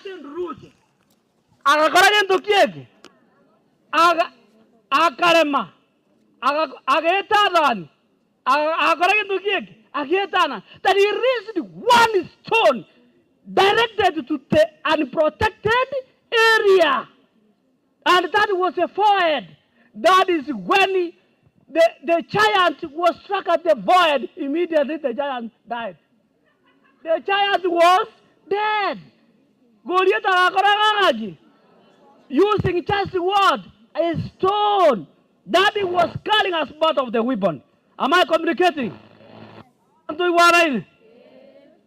doesn't root. Agakora into kieki. Akarema. Agetadan. Agakora into kieki. Agetana. That he raised one stone directed to the unprotected area. And that was a forehead. That is when the giant was struck at the void. Immediately the giant died. The giant was dead. Using just word, a stone. That he was carrying as part of the weapon. Am I communicating?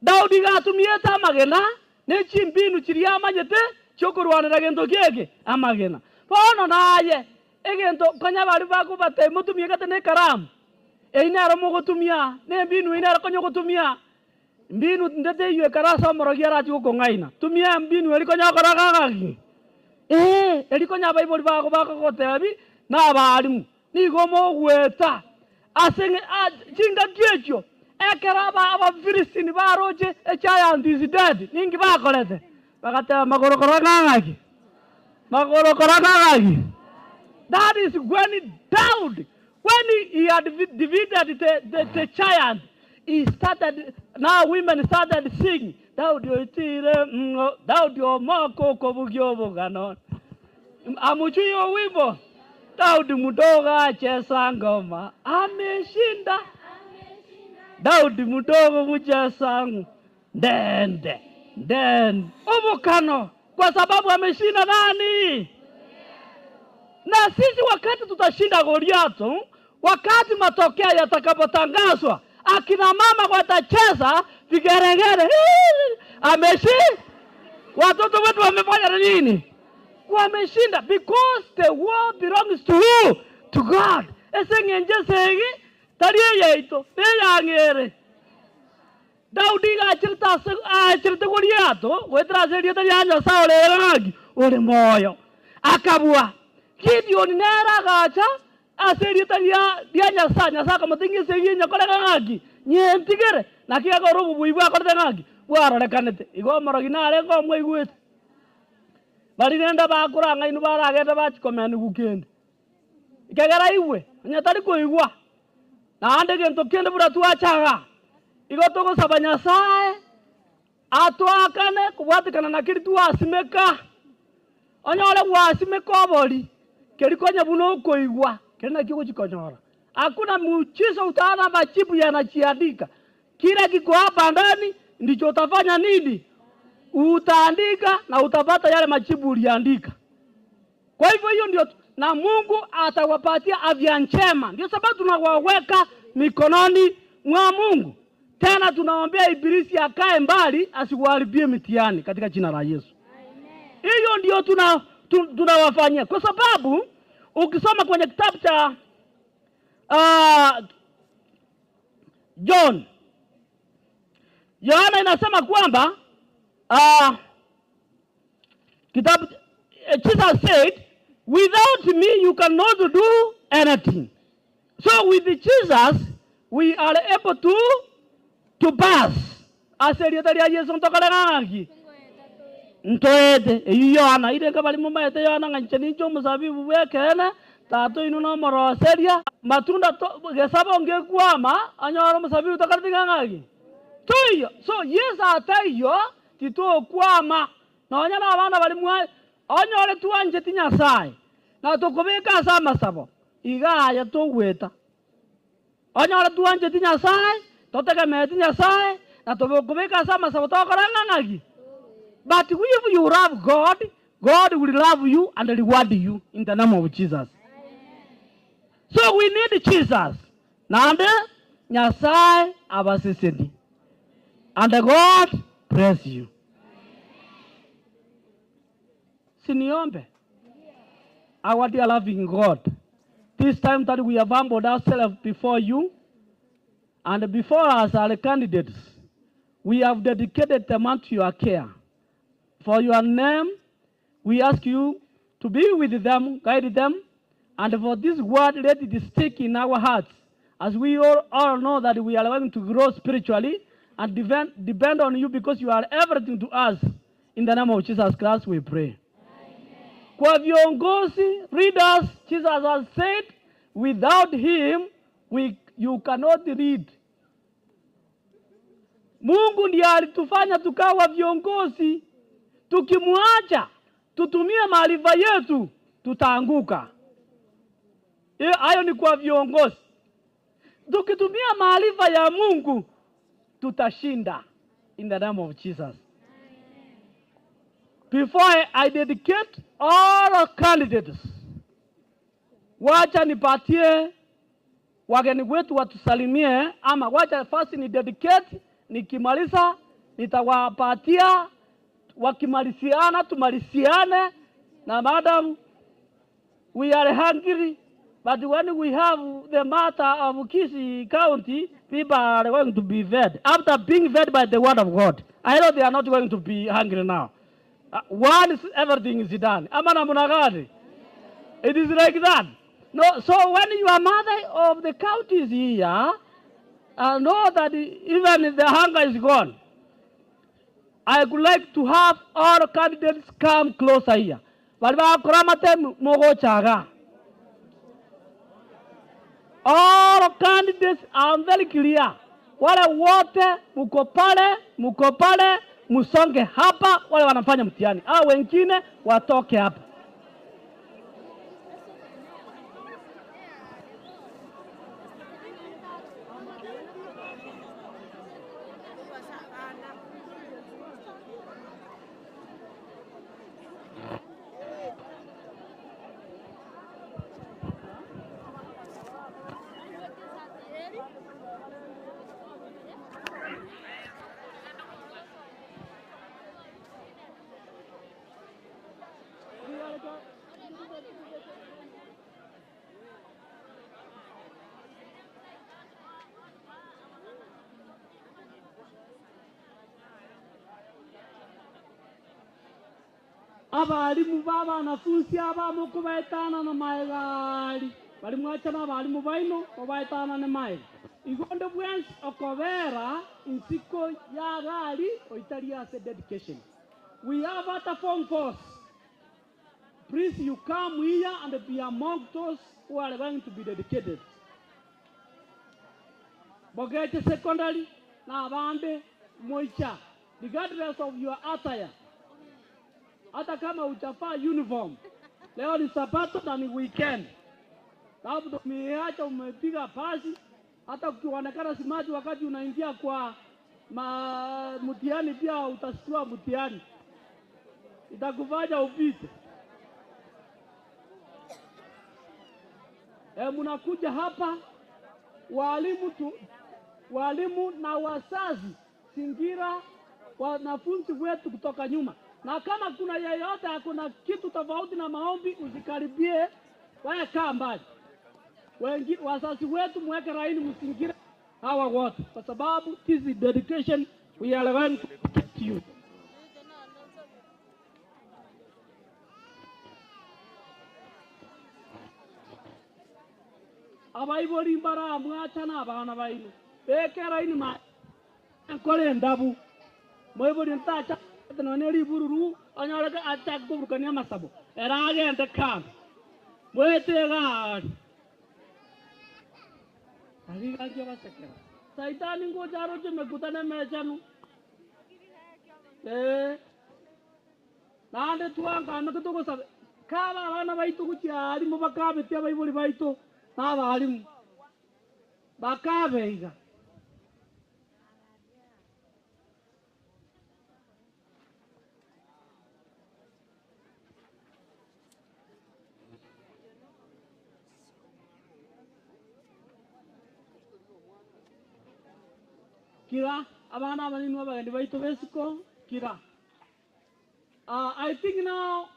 Daudi gatumia tamagena ne chimbinu chiriama jete chokurwana ragendo kieke amagena pono naye egento konya bari bakubate mutumia katene karam einaro mogotumia ne mbinu inaro konyo gotumia mbinu ndete yue karasa morogiara chuko ngaina tumia mbinu eri konya koragagagi eri konya baibori bagotebi na barimu ni gomo gweta asenge jinga kiecho ekeraba aba Philistine baroje a giant is dead ningi bakolete bagata magorokoragagi. That is when Daud, when he had defeated the giant, he started, now women started singing, Daud yo moko kobugyobo ganon. Amuchuyo wimbo, Daud mudoga chesa ngoma, ameshinda. Daud mudogo kuchesa then ovokano kwa sababu ameshinda nani? Na sisi wakati tutashinda Goliath, wakati matokeo yatakapotangazwa, akina mama watacheza vigeregere. Ameshinda. Watoto wetu wamefanya nini? Wameshinda because the war belongs to who? To God. Esengenje segi tariye yaito yangere. Daudi achirta Goliath, wetra seria tarianya saole ragi, ole moyo. Akabua. Gideon nera gacha aseria tarianya sanya saka matingi segi nyakora ngagi. Nyentigere nakia gorobu buibwa korte ngagi. Waro kanete. Igo moroginare ngo mwigwet. Bari nenda bakuranga inu barageta bachikomeni gukende. Ikagara iwe nyatari ko igwa. Na ande gento kende bura tuachaga. Igo togo sabanya sae atwakane kubatikana na kiritu asimeka. Onyole wasimeka boli. Kelikonya buno koigwa. Kena kiko chikonyora. Hakuna muujiza utaona majibu yanajiandika. Kila kiko hapa ndani ndicho utafanya nini? Utaandika na utapata yale majibu uliandika. Kwa hivyo hiyo ndio na Mungu atawapatia afya njema. Ndio sababu tunawaweka mikononi mwa Mungu. Tena tunaombea ibilisi akae mbali asiwaharibie mitihani katika jina la Yesu. Amen. Hiyo ndio tunawafanyia. Kwa sababu ukisoma kwenye kitabu cha Yohana inasema kwamba kitabu Jesus said, without me you cannot do anything. So with Jesus we are able to pass. Aseria taria Yesu ntokalangaki. Ntoete Yohana ile kabali mumba ete Yohana ngancheni cho musabibu wekena tato inu no moro seria matunda gesaba ongekwama anyoro musabibu tokalingangaki. Tuyo so yes atayo tito kwama na onyana abana bali mwa onyole tuanje tinyasai na tokobeka sama sabo igaya togweta onyole tuanje tinyasai toteka meti nyasai na tokobeka sama sabo tokorangangaki. But if you love God, God will love you and reward you in the name of Jesus. So we need Jesus. Nande nyasai abasisedi. And God bless you. Siniombe. Our dear loving God, this time that we have humbled ourselves before you, and before us are the candidates, we have dedicated them unto your care. For your name, we ask you to be with them, guide them, and for this word, let it stick in our hearts, as we all know that we are going to grow spiritually, and depend on you because you are everything to us. In the name of Jesus Christ we pray. Kwa viongozi, leaders, Jesus has said, without him, you cannot lead. Mungu ndiye alitufanya tukawa viongozi. Tukimwacha, tutumie maarifa yetu, tutaanguka. Hayo ni kwa viongozi. Tukitumia maarifa ya Mungu, tutashinda. In the name of Jesus. Before I dedicate all candidates, wacha nipatie wageni wetu watusalimie, ama wacha first ni dedicate, nikimaliza nitawapatia, wakimaliziana tumalisiane. Na madam, we are hungry, but when we have the matter of Kisii County, people are going to be fed. After being fed by the word of God, I know they are not going to be hungry now. Once everything is done. Amana munagadi. It is like that. No, so when your mother of the county is here, know that even if the hunger is gone, I would like to have all candidates come closer here. All candidates are very clear. Wale wote muko pale, musonge hapa, wale wanafanya mtihani. Wengine watoke hapa. Abalimu baba wanafunzi abamo kubaitana na maegari bali mwacha na abalimu baino kubaitana na maegari igonde bwens okobera insiko ya gari oitalia se dedication. We have at form force. Please, you come here and be among those who are going to be dedicated. Bogete secondary na abande moicha, regardless of your attire. Hata kama utafaa uniform, leo ni Sabato na ni weekend. Labda umeacha umepiga pasi, hata ukionekana smart wakati unaingia kwa mtihani pia utasitua mtihani. Itakufanya upite. Munakuja hapa walimu na wazazi singira wanafunzi wetu kutoka nyuma. Na kama kuna yeyote hakuna kitu tofauti na maombi, usikaribie, wewe kaa mbali. Wazazi wetu mweke laini msingira hawa wote, kwa sababu this is dedication, we are going to protect you. Abaibori mbara mwacha na abana baino beke laini ma nkole ndabu moibori ntacha noneri bururu anyaraga attack kuburukania masabo erage ente kam mwetega aliga jaba sekera saitani ngojaro je mekutane mechanu nande tuanga nakutuko sabe kaba abana baito kucyari mu bakabe tia baibori baito n'abarimu bakabeiga. Kira abana abanini wabagandi baito besiko kira. I think now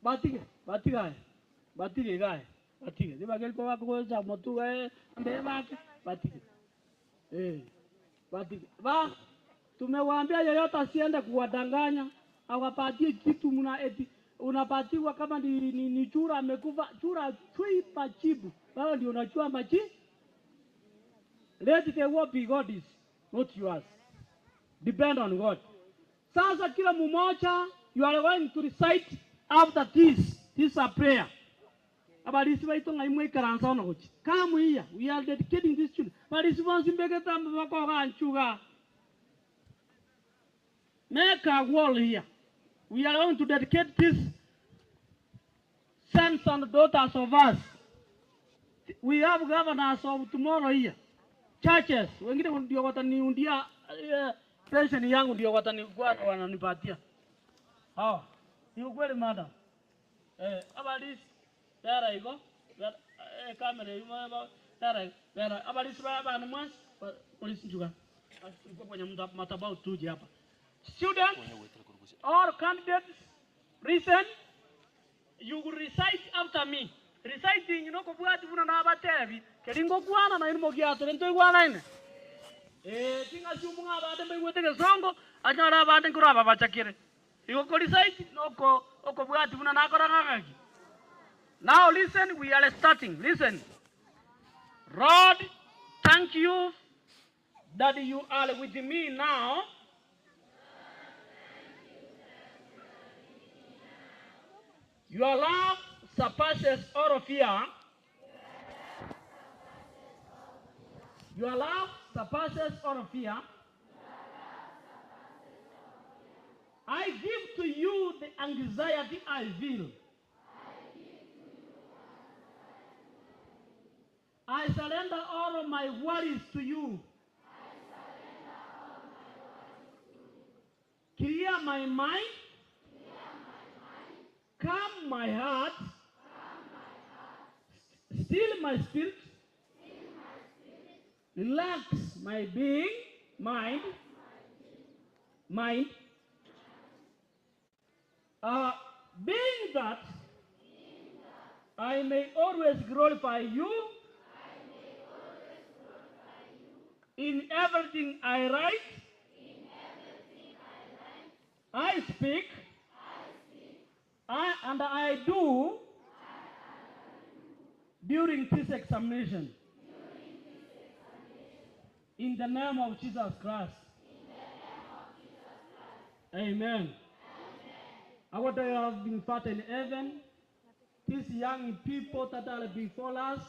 batige ni bagel ko wako za motu ambe bake batige ba tumewaambia yeyote asiende kuwadanganya awapatie kitu mna eti unapatiwa kama ni chura amekufa chura chui machibu wao ndio unachua machi. Let the world be God's, not yours. Depend on God. Sasa kila mmoja, you are going to recite after this. This is a prayer. Abalisi baito ngai mwe karansa ono gochi. Come here. We are dedicating this children. Abalisi bonsi mbeke tambo bako ganchuga. Make a wall here. We are going to dedicate this sons and daughters of us. We have governors of tomorrow here. Churches. Wengine ndio wataniundia pension yangu ndio wananipatia. Oh, ni ukweli madam. Abalisi There you go. Camera, you know, there. Abalisi baba na mwas police juga. Iko kwenye matabao tuje hapa. Students or candidates, listen. You will recite after me. Reciting, you know, kubwati buna na abatebi. Kelingo kwana na ilimo giato lento igwana ine. Tinga shumunga abade mbweteke songo, anyara abade kuraba bachakire. You go recite noko okubwati buna na korangaki. Now listen, we are starting. Listen. Lord, thank you that you are with me now. Your love surpasses all fear. Your love surpasses all fear. I give to you the anxiety I feel. I surrender all of my worries to you. Clear my mind. Calm my heart. Still my spirit. Relax my being, mind. Being that I may always glorify you. In everything I write, I speak, and I do during this examination. In the name of Jesus Christ. Amen. Our day have been fought in heaven. These young people that are before us,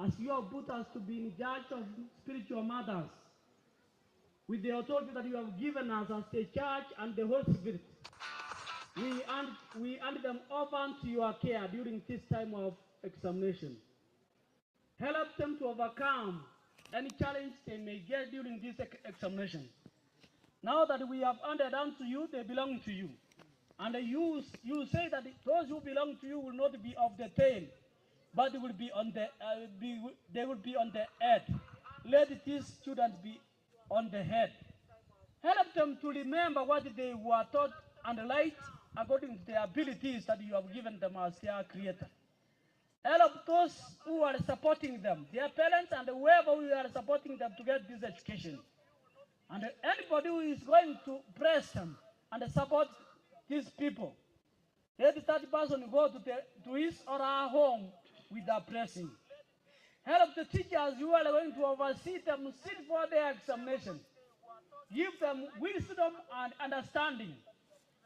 as you have put us to be in charge of spiritual matters, with the authority that you have given us as the church and the Holy Spirit, we hand them over to your care during this time of examination. Help them to overcome any challenge they may get during this examination. Now that we have handed down to you, they belong to you. And you say that those who belong to you will not be of the tail, but they will be on the they will be on the head. Let these students be on the head. Help them to remember what they were taught and light according to the abilities that you have given them as their creator. Help those who are supporting them, their parents and whoever we are supporting them to get this education. And anybody who is going to press them and support these people, let that person go to his or her home with their blessing. Help the teachers who are going to oversee them sit for their examination. Give them wisdom and understanding.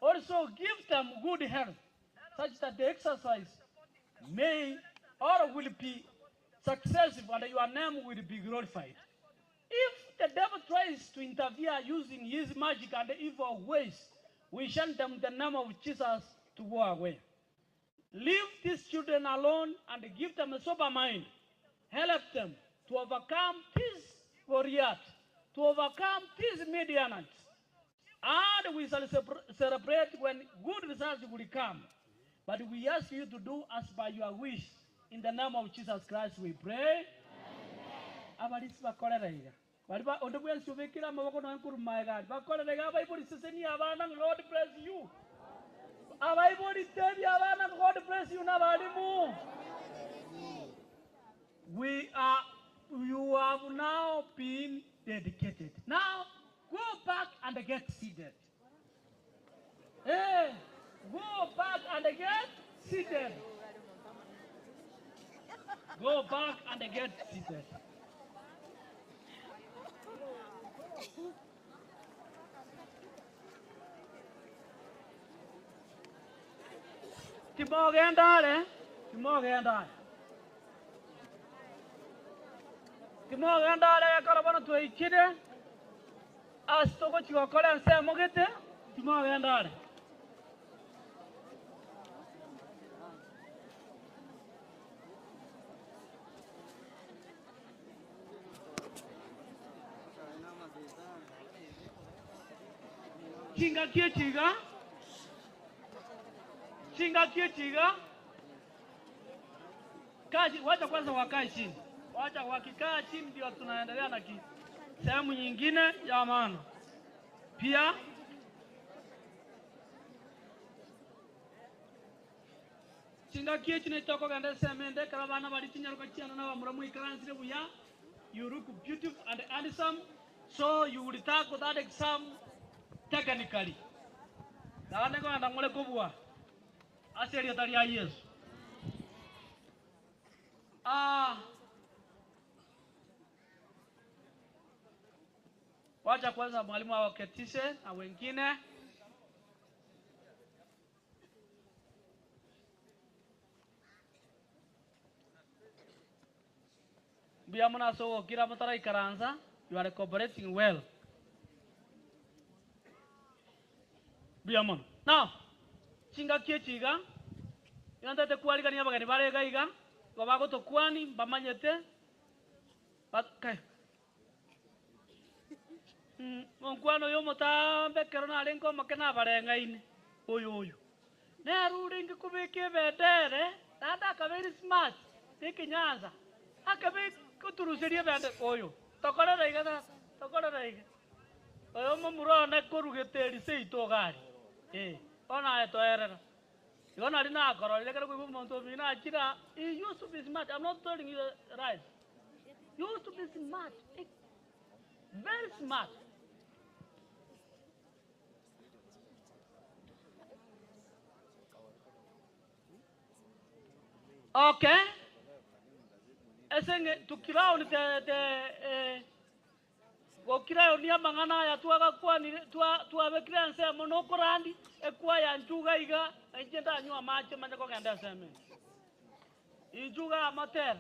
Also give them good health, such that the exercise may or will be successful and your name will be glorified. If the devil tries to interfere using his magic and evil ways, we send them the name of Jesus to go away. Leave these children alone and give them a sober mind. Help them to overcome this Goliath, to overcome these Midianites. And we shall celebrate when good results will come. But we ask you to do as by your wish. In the name of Jesus Christ we pray. Amen. God bless you. God bless you. You have now been dedicated. Now go back and get seated. Hey, go back and get seated. Go back and get seated. Kimogendale. Kimogendale yakarabana tu Ichuni. Astoko chikokole nse mogete. Kimogendale. Chinga chiga. Kazi, wacha kwanza wakae chini. Wacha wakikaa chini ndio tunaendelea na sehemu nyingine ya maana. Pia chinga kichi nitoko ganda semende karabana bali tinyaruka chiana na bamuramu ikaranzire buya. You look beautiful and handsome, so you will take that exam technically. Daane ko anda ngole kubwa. Aseri atari ya Yesu. Wacha kwanza mwalimu awaketishe na wengine. Bia muna so kira mutara ikaranza. You are cooperating well. Bia muna. Now, chinga chiga. Yanda te kualika ni abagani bare gaiga. Wabago to kwani bamanyete. Kai. Mkwano yo mutambe kerona alenko makena barenga ine. Oyo. Ne ruringi kubike bedere. Nada ka very smart. Tiki Nyanza. Akabe kuturuseria bende oyo. Tokora reiga. Oyo mumuro na korugeteri seito gari. Ona eto erera. Yona lina akoro lekera ku muntu mina akira. He used to be smart. I'm not telling you right. You used to be smart. Very smart. Okay. Esenge tukirao ni wakirao ni amangana ya tuaga kwa ni tuabekira nse monokorandi ekwa ya njuga iga ejenda nywa mache manje ko ganda seme. Injuga amater.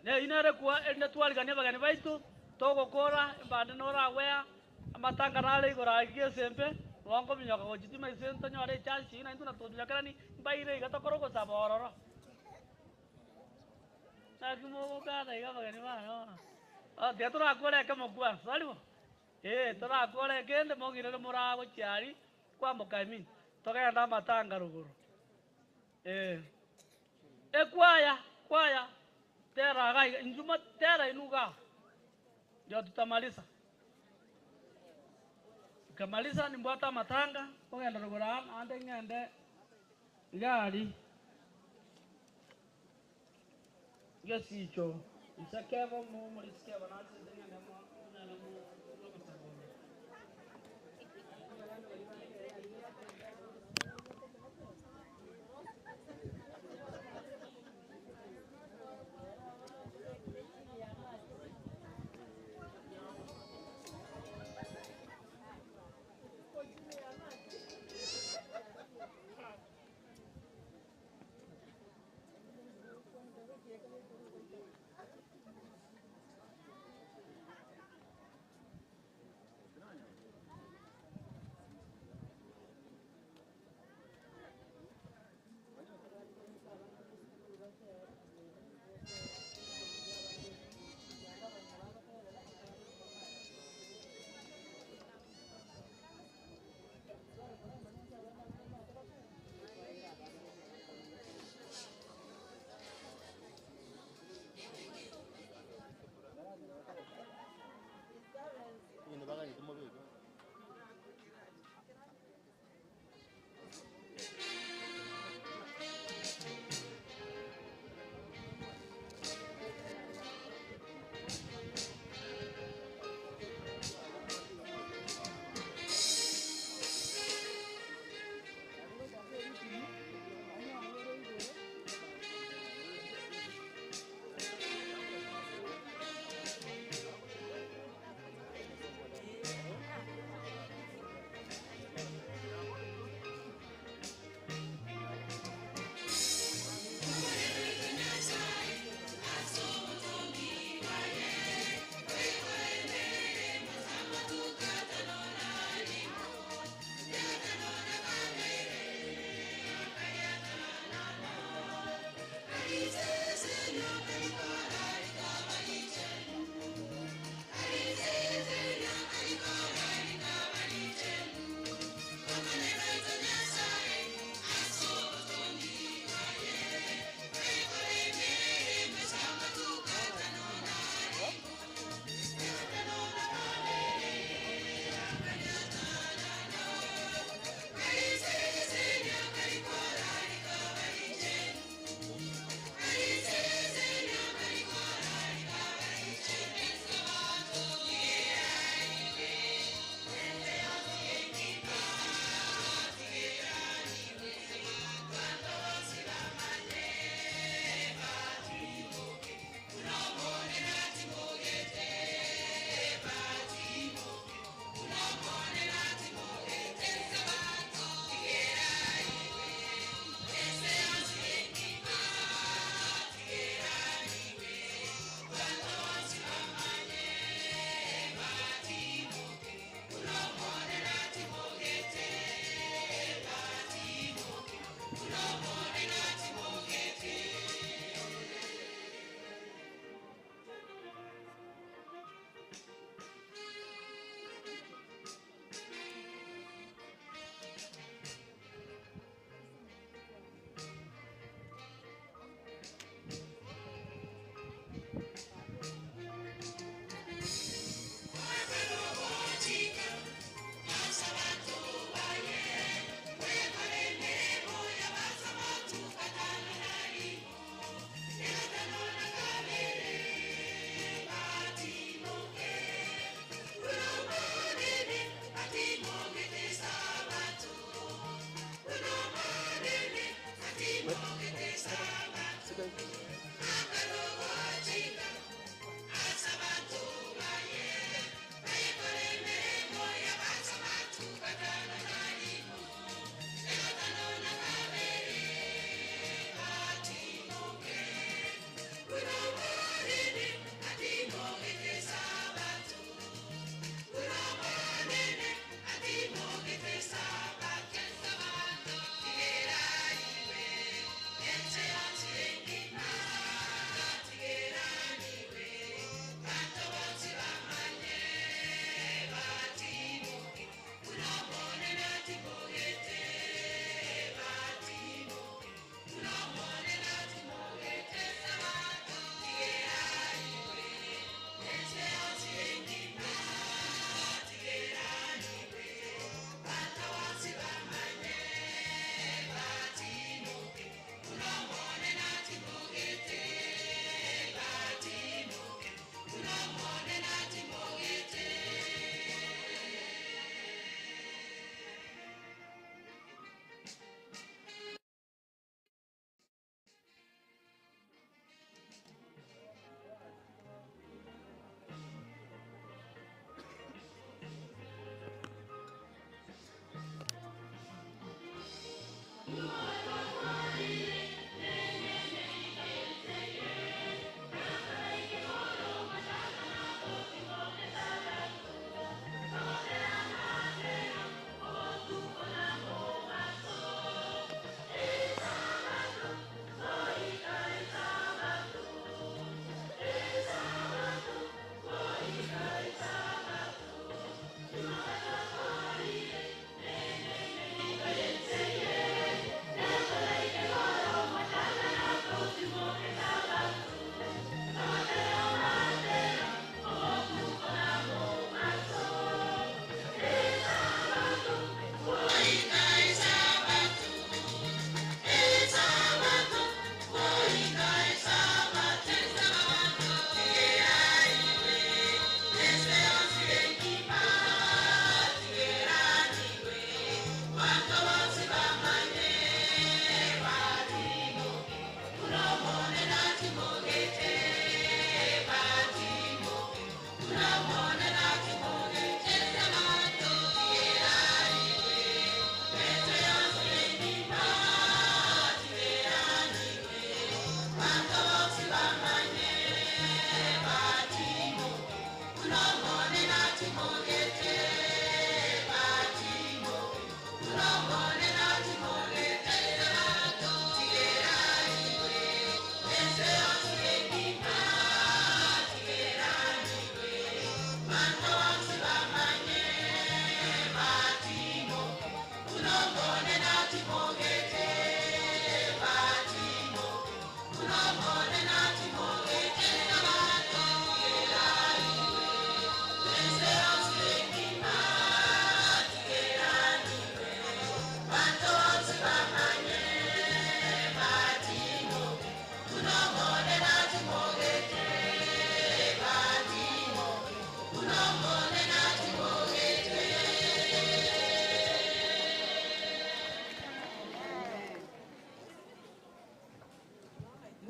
Ne inere kwa ende twalgania bagani baitu togo kora mbande nora wea amatanga nale igora igesempe wango binyoka gojitima isento nyore chansi ina ntuna tojakarani mbaire igatokoro sabororo. Nakimo kada iga bagani bana. Dia tora akore kama kwa saliwo. Tora akore kende mogire murago chiari kwa mokaimin. Toka enda matanga ruguru. Kwaya. Tera gai njuma tera inuga. Ndio tutamaliza. Kamaliza ni mbota matanga, ngenda rugura ande ngende. Gari. Gesicho. Isakeva mu mulisikia banati ngende mo na mo.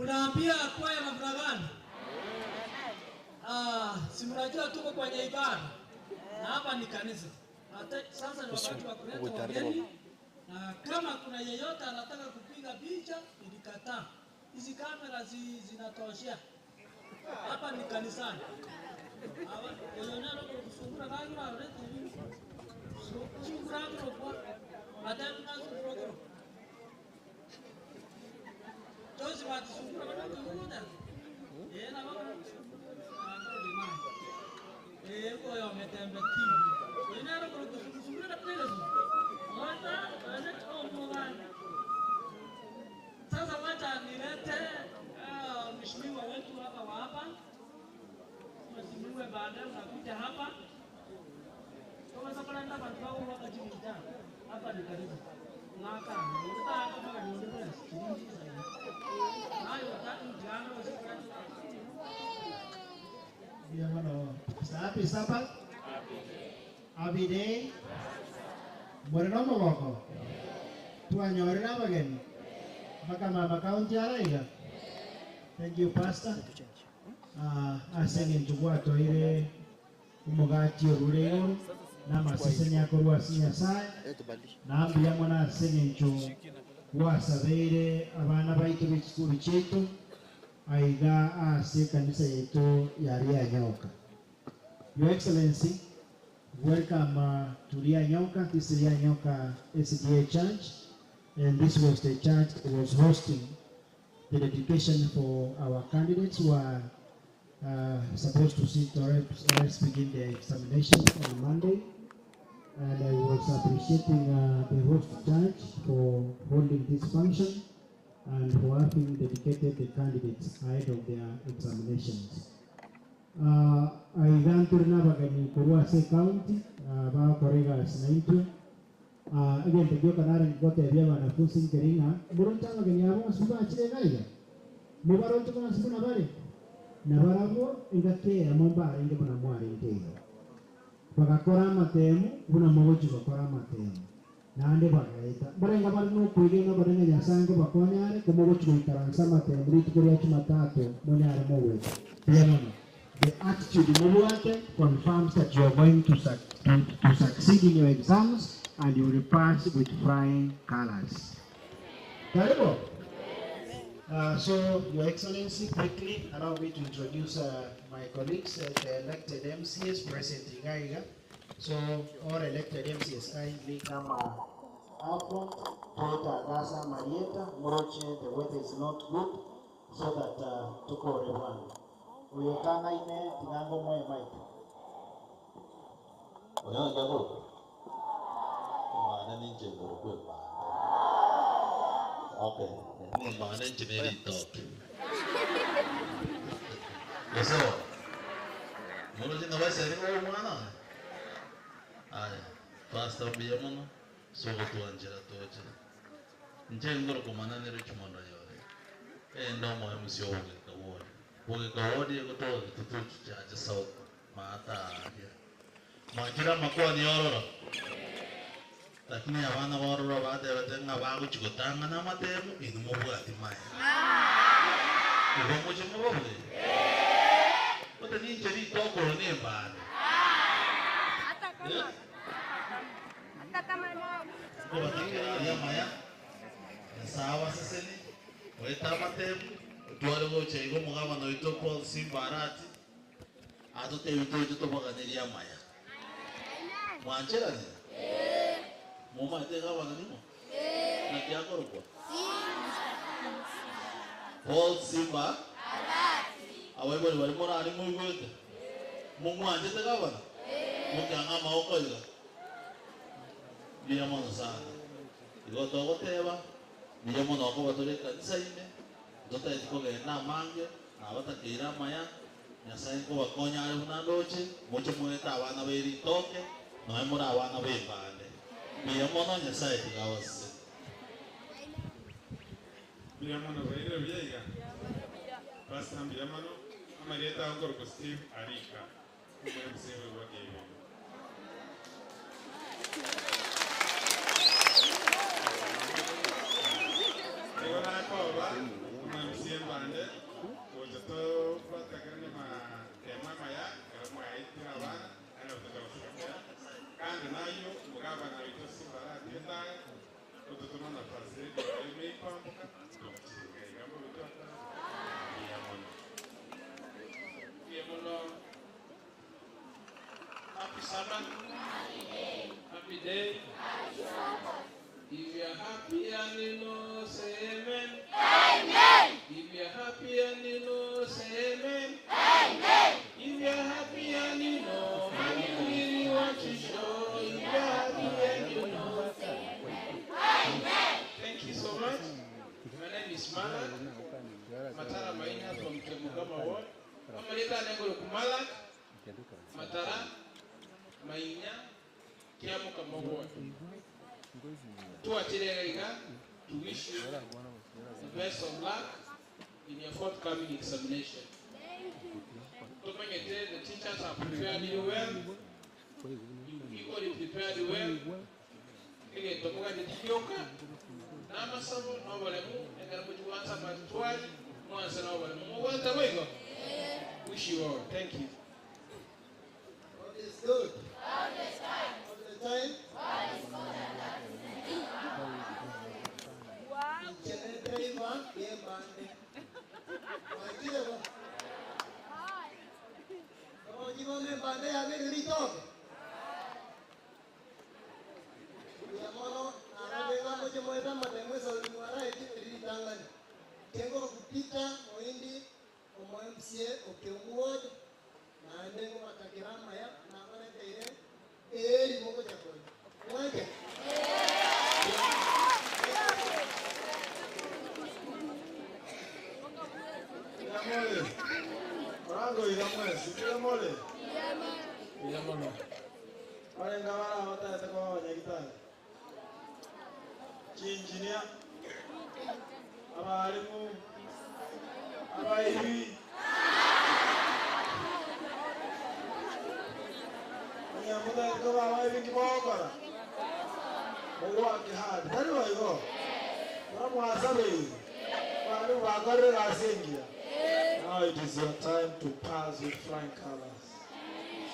Mnaambia kwaya namna gani? Si mnajua tuko kwenye ibada. Na hapa ni kanisa. Sasa ni wakati wa kuleta wageni. Na kama kuna yeyote anataka kupiga picha, nilikataa. Hizi kamera zinatoshea. Hapa ni kanisani. Oyonalo kusungura kangu already ni. Kusungura kangu kwa madam na kusungura. Tozi wa kusungura kangu kuona. Na baba. Ndio mai. Kwa hiyo umetembe TV. Oyonalo kusungura na pele. Sasa wacha nilete mheshimiwa wetu hapa. Mheshimiwa baadaye unakuja hapa. Kama sasa kuna ndaba wao wakati mjana. Hapa ni karibu. Ngaka, unataka kama ni ndio. Hayo tatu jana usikani. Dia mana? Sapi sabat? Abide. Moreno moko. Tuan nyori na bagen. Maka kaunti araiga. Thank you, Pastor. Asengin chukua toire umogati oruleo na masisenya korwa sinya sai na ambia mwana asengin chu wasabere abana baitu b'ekikuru chetu aiga ase kanisa yetu yari ya Nyoka. Your Excellency, welcome to Ria Nyoka. This is Ria Nyoka SDA Church, and this was the church that was hosting the dedication for our candidates who are supposed to sit or begin the examination on Monday. And I was appreciating the host church for holding this function and for having dedicated the candidates ahead of their examinations. I ran to Navagani Kuruase County, Korega Snaitwe. Again, the Yokanari got a Viava and a Fusin Kerina, Murutama Ganyama, Suba Chile, Mubaron to Masunabari, Navaravo, in the Kea, Momba, in the Manamari in Taylor. Pagakora Matemu, Unamojo Matemu. Nande Bagaita, Barangabano, Pugino, Baranga Sango, Baconia, the Mojo Karansama, Ritual Matato, Monara Mowe. The attitude in confirms that you are going to succeed in your exams and you will pass with flying colors. Terrible. So, Your Excellency, quickly allow me to introduce my colleagues, the elected MCs present in Gaiga. So, all elected MCs kindly come up front. Toyota Gaza Marieta, Moroche, the weather is not good, so that to call everyone. Uyokana ine tinango moe Mike. Oyo jago. Mana ninje ngoro ba. Okay. Ni mana engineering talk. Eso. Moro jina ba seri o mana. Ai. Pastor biyamono. Sogo tu anjera toje. Nje ngoro ko mana ne Richmond ayore. Ndo moe musio ke kawo. Porque kawadi ko to tutu jaje south mata here. Majira makwa ni ororo. Lakini abana ororo bade batenga bagu chikotanga na matemu inumo bwati mai. Ibo moje mbobe. Ote ni jeri toko ni mbane. Hata kama no. Ko batike ya maya. Sawa seseni. Weta matemu. Tuwarugo chego mugama no ito Paul Simba Arati. Ato te ito to baganeria maya. Mwanchera ni? Moma te gawa na nimo? Na kia koroko? Paul Simba Arati. Awe bori mora ani muy good. Mwanche te gawa na? Mukanga maoko ila. Biya mono sana. Igo togo teba. Biya mono ko batore kanisa ine. Dota iko ke na mange na bata kira maya ya sai ko bakonya ari una noche mucho mueta wana beri toke no hay mora wana be pande mi amono ya sai tigawas mi amono beri biega basta mi amono amareta angor ko Steve Arika kuma mseme wa game Ego na pa ba Bande, Sabbath? Happy day. If you're happy and you know, say amen. Amen. If you're happy and you know, say amen. Amen. If you're happy and you know, and you really want to show, if you're happy and you know, say amen. Amen. Thank you so much. My name is Malak. Matara Maina from Kemugama Ward. Amalika Negoro Kumalak. Matara Maina Kiamukama Ward. To wish you the best of luck in your forthcoming examination. The teachers have prepared you well. You equally prepared you well. Wish you all. Thank you. God is good. All the time. All the time. God is good and that is tengo kupita moindi omwemsie okemuod na ndengo matakirama ya na bana teire moko chako mwake Iramole Rango iramwesi iramole iramono wale ngawala watata kwa wanyagitani engineer abarimu abayibi nyamuda ko babayibi kibokora muwake hard dari wayo bamuhasabe bari bagore rasengia. Now it is your time to pass with flying colors,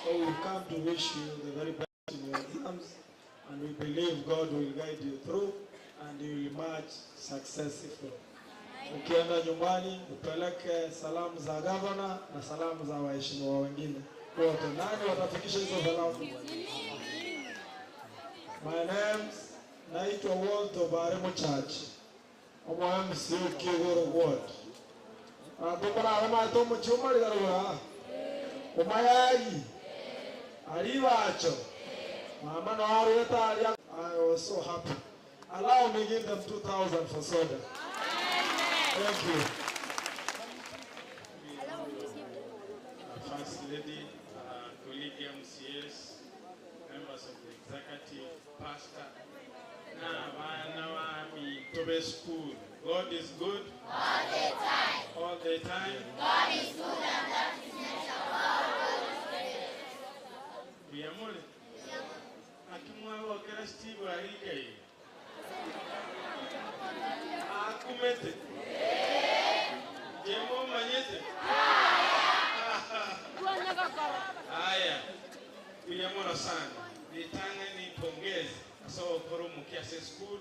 so we come to wish you the very best in your exams, and we believe God will guide you through and you will emerge successful. Ukienda nyumbani upeleke salamu za governor na salamu za waheshimiwa wengine wote. Nani watafikisha hizo salamu? My name naitwa Walter Baremo Church. MC Kigoro Ward. Atokora ama tomo chuma ligarura. Umayayi. Aliwacho. Mama no areta ali. I was so happy. Allow me to give them 2,000 for soda. Thank you. First Lady, colleague MCS, members of the executive, pastor. Now Tobe School. God is good. All the time. All the time. God is good and that is next of all. Biamole. Akimwa wakera Steve Arike. Akumete. Jemo manyete. Haya. Biamole sana. Nitanga ni pongezi. So koro mukiase school.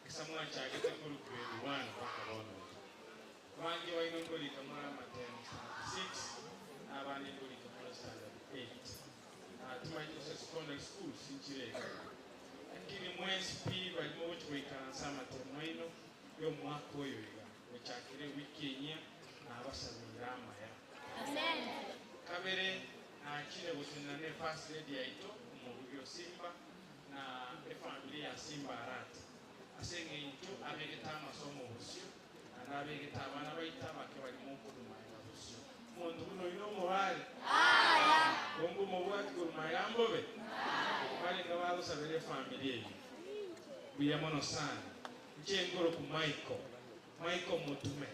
Kisamwa chake kuru grade 1 mpaka 1. Wangi wa inongoli kama matem 6. Abani ngoli kama standard 8. Tumaito secondary school sinchire. Lakini mwezi pili walimo wote wikaanza matemwino yo mwaka oyo iga. Wechakire wiki enya na abasamirama ya. Amen. Kabere akire butunane first lady yaito mu rubyo Simba na familia ya Simba Arati. Asenge into abegeta amasomo busyo anabegeta abana bayita bakebali mu kuduma ya busyo muntu buno ino mubale bongo mubwati kuduma ya mbobe bali ngabalo sabere familia buyamono sana nchengoro ku Michael mutume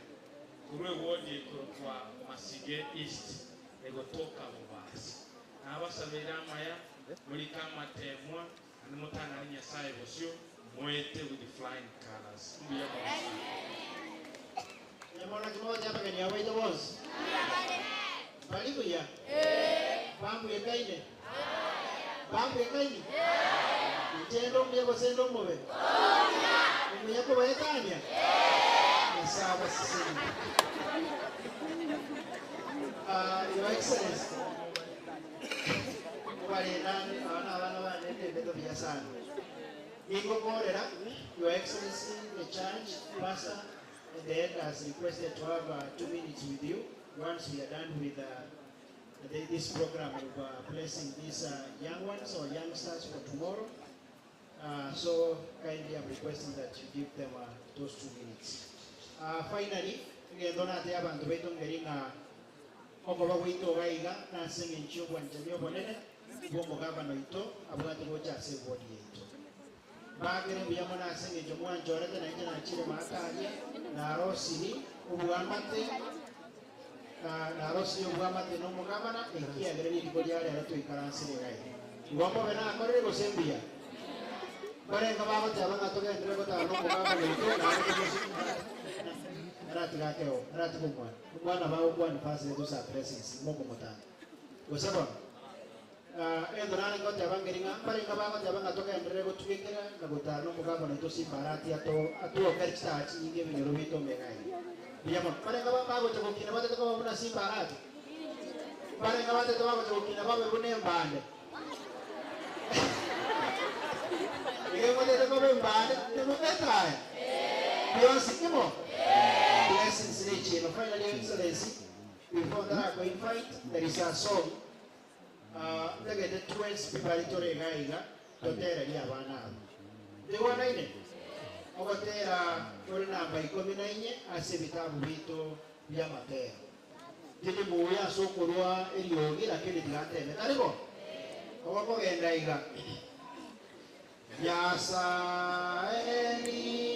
kurwe wodi kuro kwa Masige East egotoka mubasi abasabere amaya muri kama temwa animotana nyasaye busyo Mwete with the flying colors. Yamona kimoja hapa kani hawa ito boss. Balibu ya. Bambu ya kaine. Bambu ya kaine. Itendo mbiyako sendo mwe. Mbiyako waetanya. Sawa sisi. Your Excellency. Wale nani Wega sana. Ingo Morera, Your Excellency, the Church, Pastor, and the head has requested to have 2 minutes with you once we are done with this program of blessing these young ones or youngsters for tomorrow. So kindly I'm requesting that you give them those 2 minutes. Finally, we don't have to wait on getting okoba wito gaiga na singe nchobwa njamio bonene bomo gavana ito abwate bocha se bodi ito bagere biyamo na singe jomwa njorete na njana chile makanya na rosini ubwamate na rosini ubwamate no mo gavana ekia gere ni bodi ale ala to ikaransire gai iwamo bena akore go sembia bare ngaba bocha banga to ga ndre bota no mo gavana ito na Ratikakeo, Ratikumwa, Mwana Bauan Fasi to sa presence, Mokomota. Was ever and the running got Yavanga, Paringa Javanga took and Rego Twitter, Nagutano, Mugabon to see Parati at two very starts in giving a Rubito Megai. Yamon, Paringa to Kinawa to go on see Parati. Paringa to go to Kinawa with name band. You wanted to go in band, you look at time. You are Sikimo. Blessings nature. Finally, Excellency, before that going fight, there is a song. Look at the twins preparatory gaiga, Dotera Yavana. They were nine. Over there, Corona by Cominaine, as if it have Vito Yamate. Did the Moya so Kurua, Eliogi, like it Latin? I go. Over and Gaiga. Yasa, any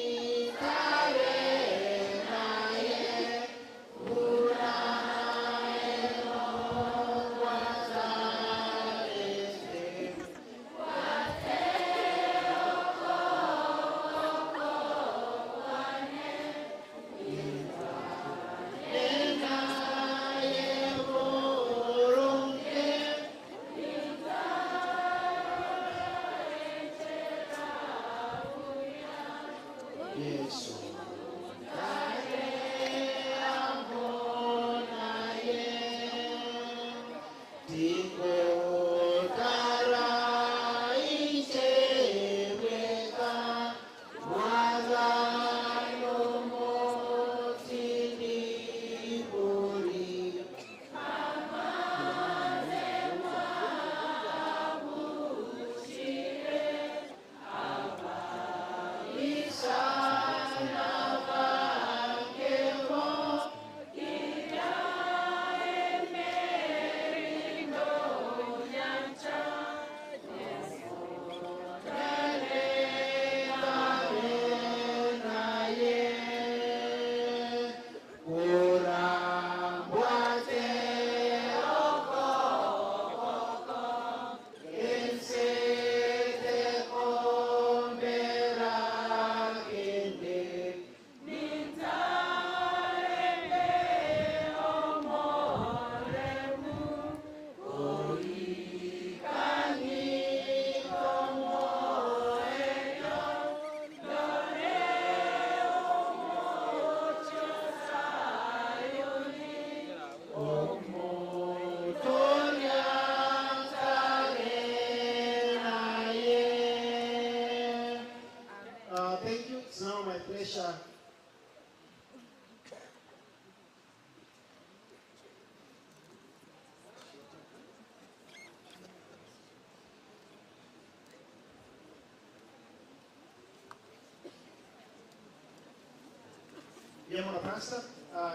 Pastor,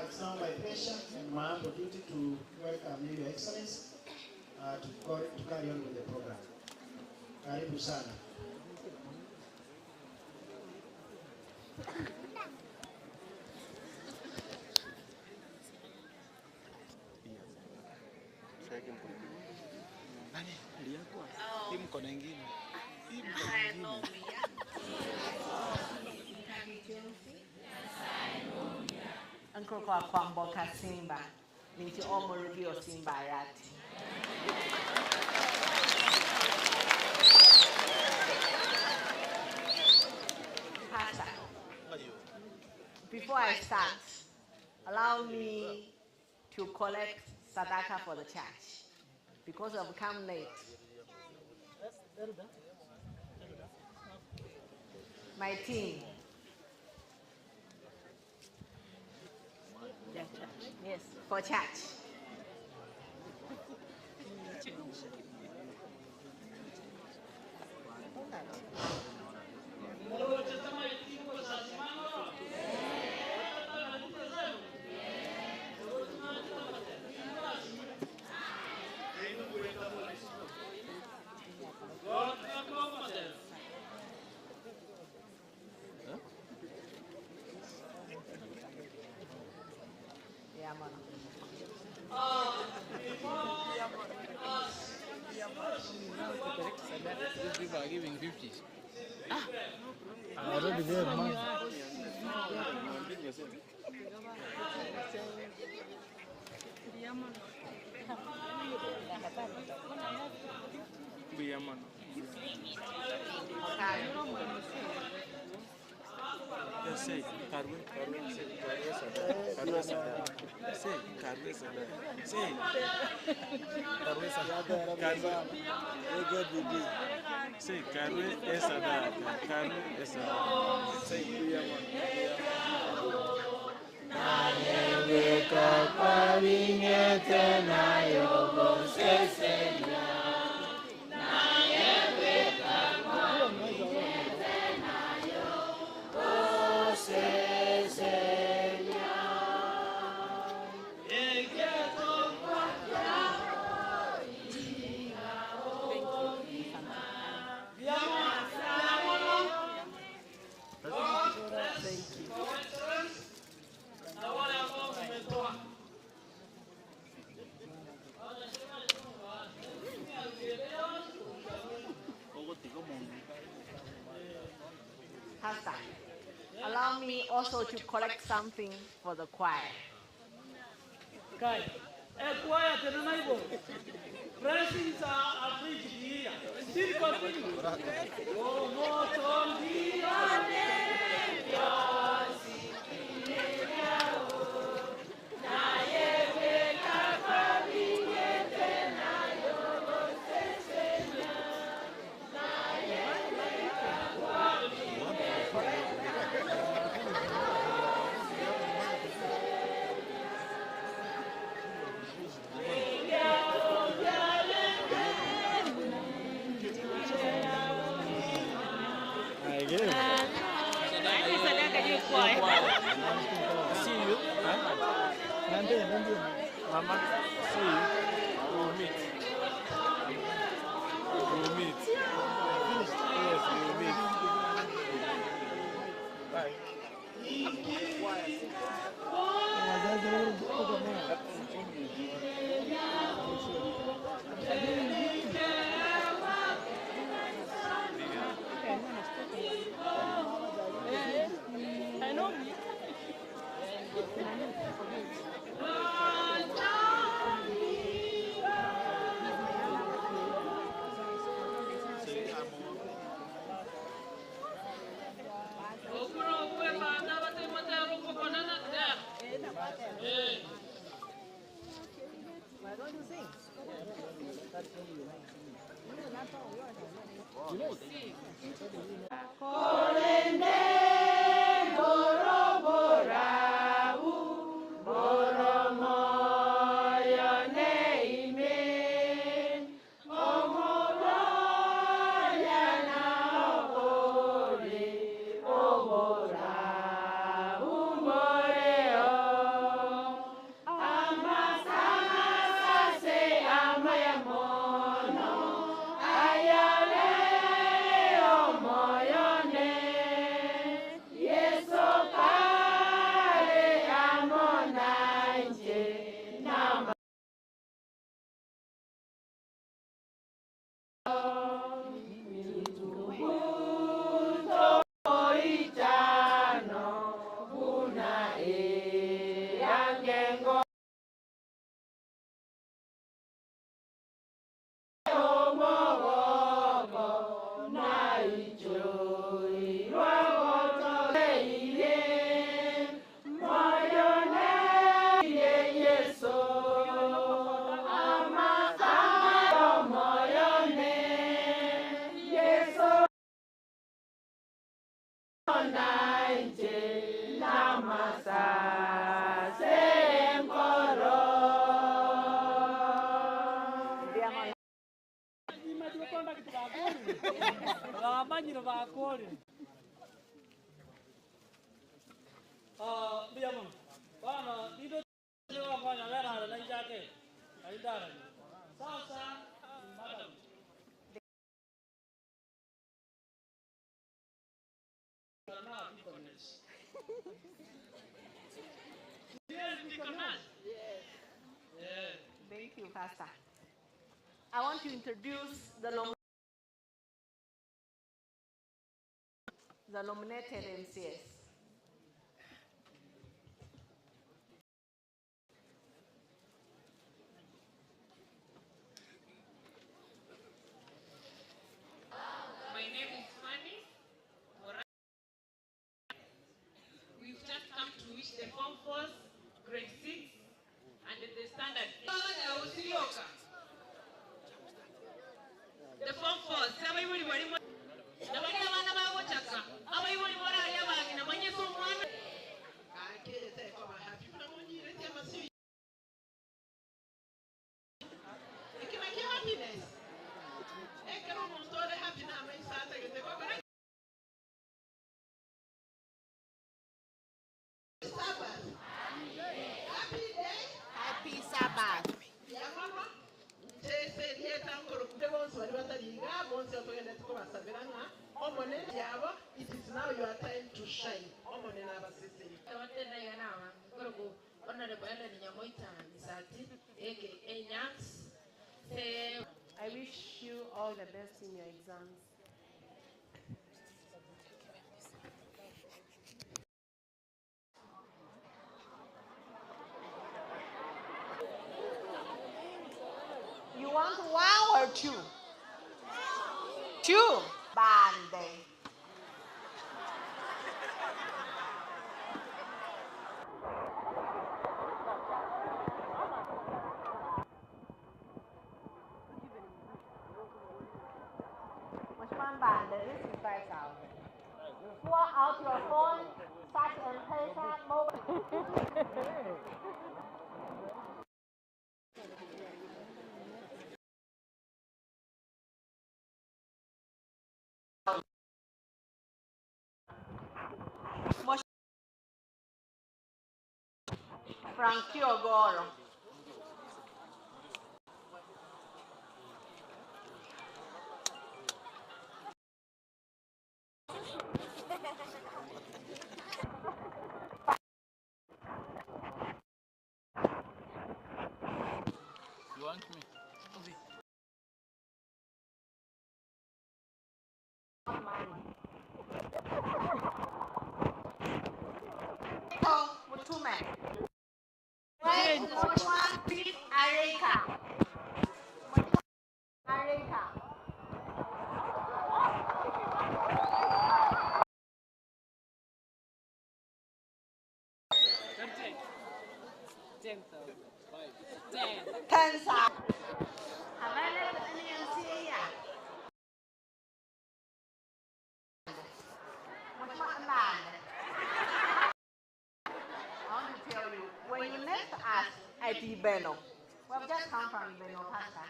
it's now my pleasure and my opportunity to welcome you, Your Excellency, to carry on with the program. Karibu sana. Uncle Kwamboka Simba, Ninti Omo Review Simba Arati. Pastor, before I start, allow me to collect Sadaka for the church because I've come late. my team. Yes, for church. Yeah, man. These people are giving 50s. Already there, man. Say, Carmen, Pastor, allow me also to collect something for the choir. Kai, choir tena naibo. Blessings are preached here. Still continue. Oh, moto see you. Mama, see you. We'll meet. We'll meet. Yes, we'll meet. Bye. I know. Why don't you sing? Ayale o moyone Bamanyire bakore. Biamo. Bana, dito nyo kwa nyara na njake. Aidara. Sasa, madam. Yes. Thank you, Pastor. I want to introduce the nominated MCS. My name is Fanny. We've just come to wish the Form 4s, grade 6, and the standard. The Form 4s, Happy Sabbath. It is now your time to shine. I wish you all the best in your exams. You want one or two? Two. Bande. Which one bande? This is 5,000. Pull out your phone, touch and pay that mobile. Franchio Goro. You want me? Oh, with two men. Wait, which one? Please, Areka. Areka. Tensa. I want to tell you, when you left us at Ibeno, we've just come from Ibeno, Pastor.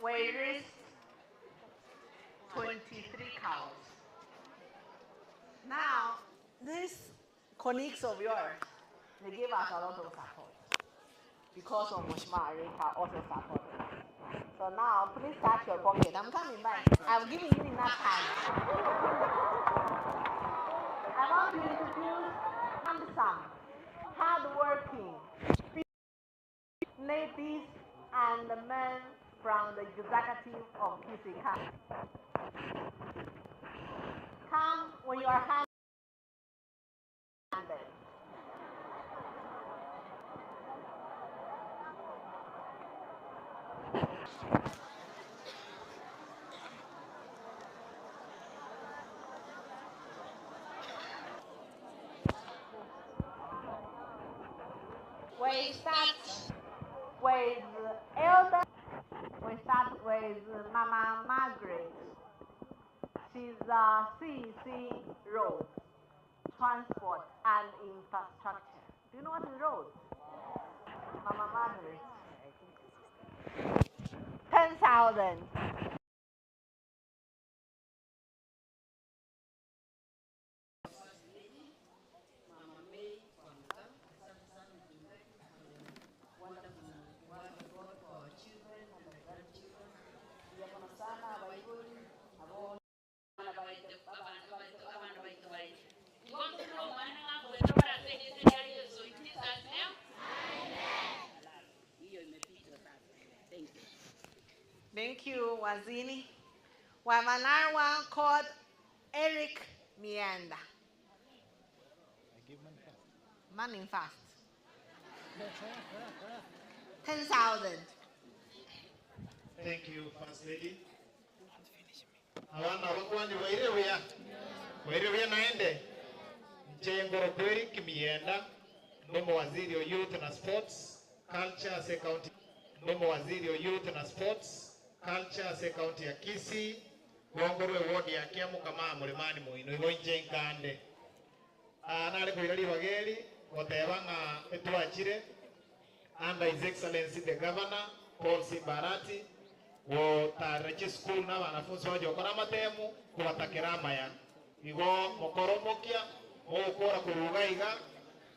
We raised 23 cows. Now, these colleagues of yours, they gave us a lot of support because of Mushma Areka also supported us. So now, please touch your pocket. I'm coming back. I've given you enough time. I want to introduce handsome, hardworking ladies and the men from the executive of QCK. Come when you are handed. We start with elder. We start with Mama Margaret. She's CEC Road, Transport and Infrastructure. Do you know what is road? Mama Margaret. 10,000. Thank you, Wazini. We have another one called Eric Mianda. Money fast. 10,000. Thank you, First Lady. Awana wakwani wairewe naende. Mchengo kweli kimienda. Ndomo waziri wa Youth na Sports, Culture, se county. Ndomo waziri wa Youth na Sports, Culture, se county ya Kisii. Wongorwe wodi ya Kiamu kama mulimani muino igo nje ngande. Nale kuirali wageli, wotebanga etuachire. Under His Excellency the Governor, Paul Simbarati, tarachi school na wanafunzi waje wakora matemu kuwatakira maya. Igo mokoromokia, mokora kurugaiga,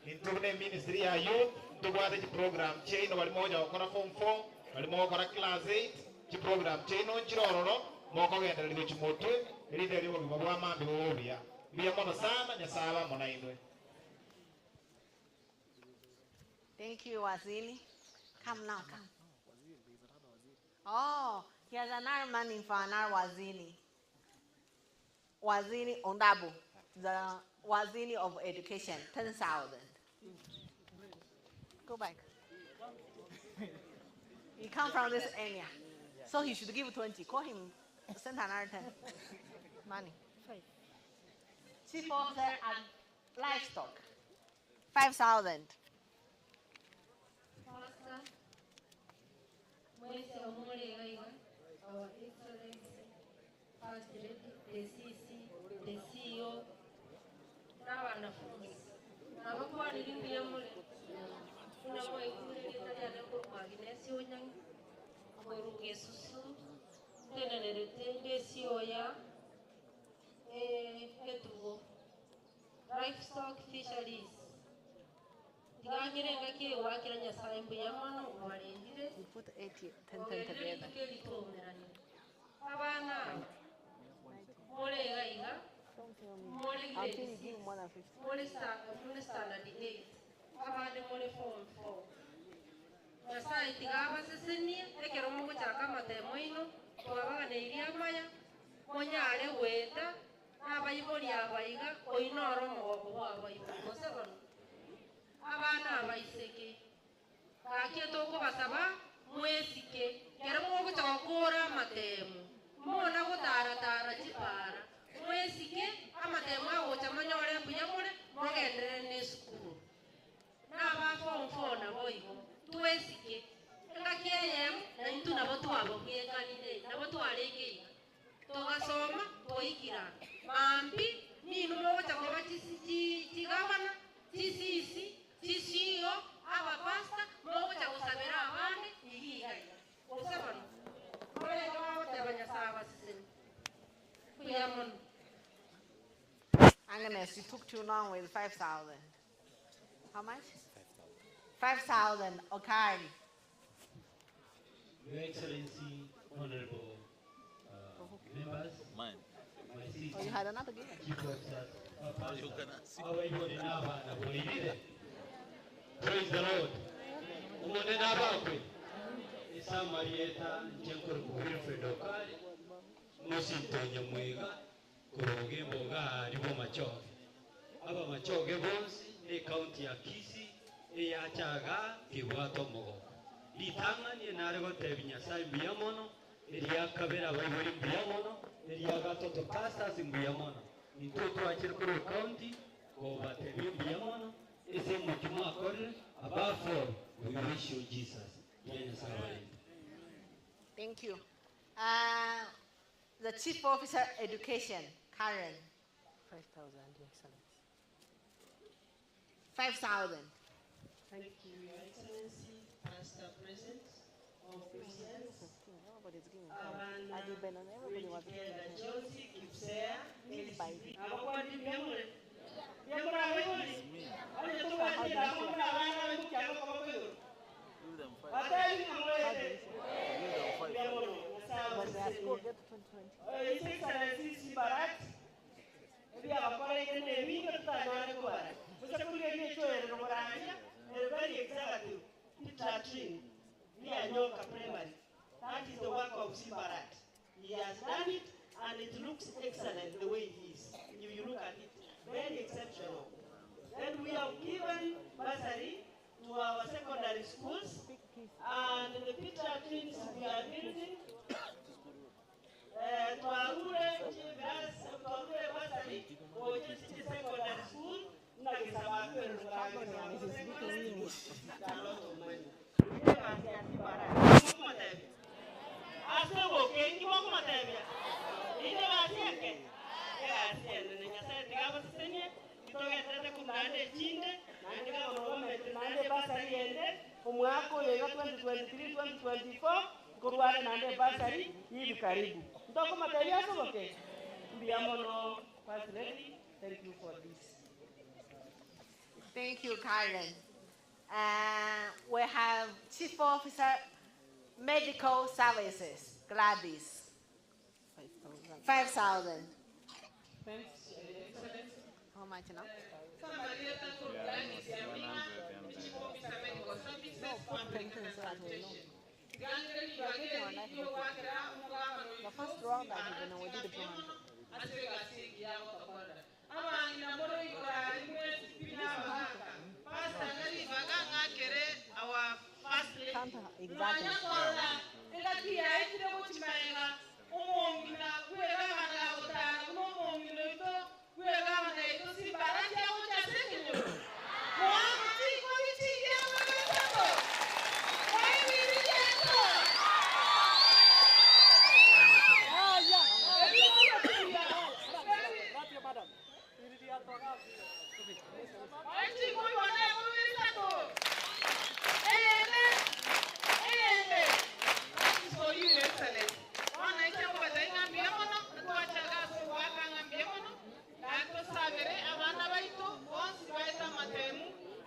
intune Ministry ya Youth, ntubwate chi program chain wali moja wakora form 4, wali moja wakora class 8, chi program chain onchirororo, moko genda liwe chimotwe, ilide liwe bibwa mambi wobia. Biya mono sana nyasaba mona indwe. Thank you, Wazini. Come now, come. Oh, he has another money for another Wazini. Wazini Ondabu, the Wazini of Education, 10,000. Go back. He come from this area, so he should give 20. Call him, send another 10. Money. Chief Officer and Livestock, 5,000. Mwezi wa mwole gaiwa, our Excellency, First Lady, the CC, the CEO, na wanafunzi. Na wakuwa nilimbiya mwole, kuna mwe kule nitaja leko kwa Agnes Onyang, Koruge Susu, tena nerete CEO ya Ketugo, Livestock Fisheries. Tiganyire ngaki wakira nyasaye mbuyamano ubarindire. You put 80, 10 together. Abana mole gaiga mole grade 6 mole standard 8 abane mole form 4 nyasaye tigaba sesenia ekero mugo chaka matemo ino twabaga neiria maya monyare weta abayibori abaiga oinoro mogo wabayibori gosebano abana abaiseke kakie toko basaba mwesike kero mogo chakora matemu mona gutara chipara mwesike amatemu agocha manyore mbuyamore mogendere ne school na ba form 4 na boigo twesike ngakiyem na intu nabo twabo bwekanire nabo twarege togasoma toikira mambi ninu mogo chakora chigabana chisisi chisio aba pasta mogo chagusabira abandi igiga osabano ole no tabanya saba sisini kuyamon. Agnes, you took too long with 5,000. How much? 5,000. Okay. Your Excellency, Honorable members, my sister, you had another game. Chief Officer, praise the Lord. Umonena bakwe. Isa Marieta, Jenkor Wilfred Okari, Musintonya Mwiga, Kuroge Mboga, Ribo Machoge. Aba Machoge bonsi, county ya Kisii, ya Chaga, Kiwato Mogo. Litanga ni narego tebinya sai biyamono, ya kabera bayori biyamono, ya gatoto pasta simbiyamono. Mtoto achire kuri county, ko batebi biyamono, ese mutima akore, above all, we wish you Jesus. Thank you. The Chief Officer Education, Karen. 5,000, Your Excellency. 5,000. Thank you, Your Excellency, Pastor President, officers, Josie, Kipsea, That is the work of Sibarat. He has done it, and it looks excellent the way it is. You look at it, very exceptional. Then we have given bursary to our secondary schools, and the Peter twins we are building. Twarure bursary for secondary school. Umwaka uyo 2023-2024 kurwana nande basari hivi karibu. Ndoko mataifa soboke. Mbiamono was ready. Thank you for this. Thank you, Karen. We have Chief Officer, Medical Services, Gladys. 5,000. Thanks, Excellency. How much now? Somebody else could Gladys Yamina, Chief Officer Medical Services, Public Transportation. The first round that you're going to do the program.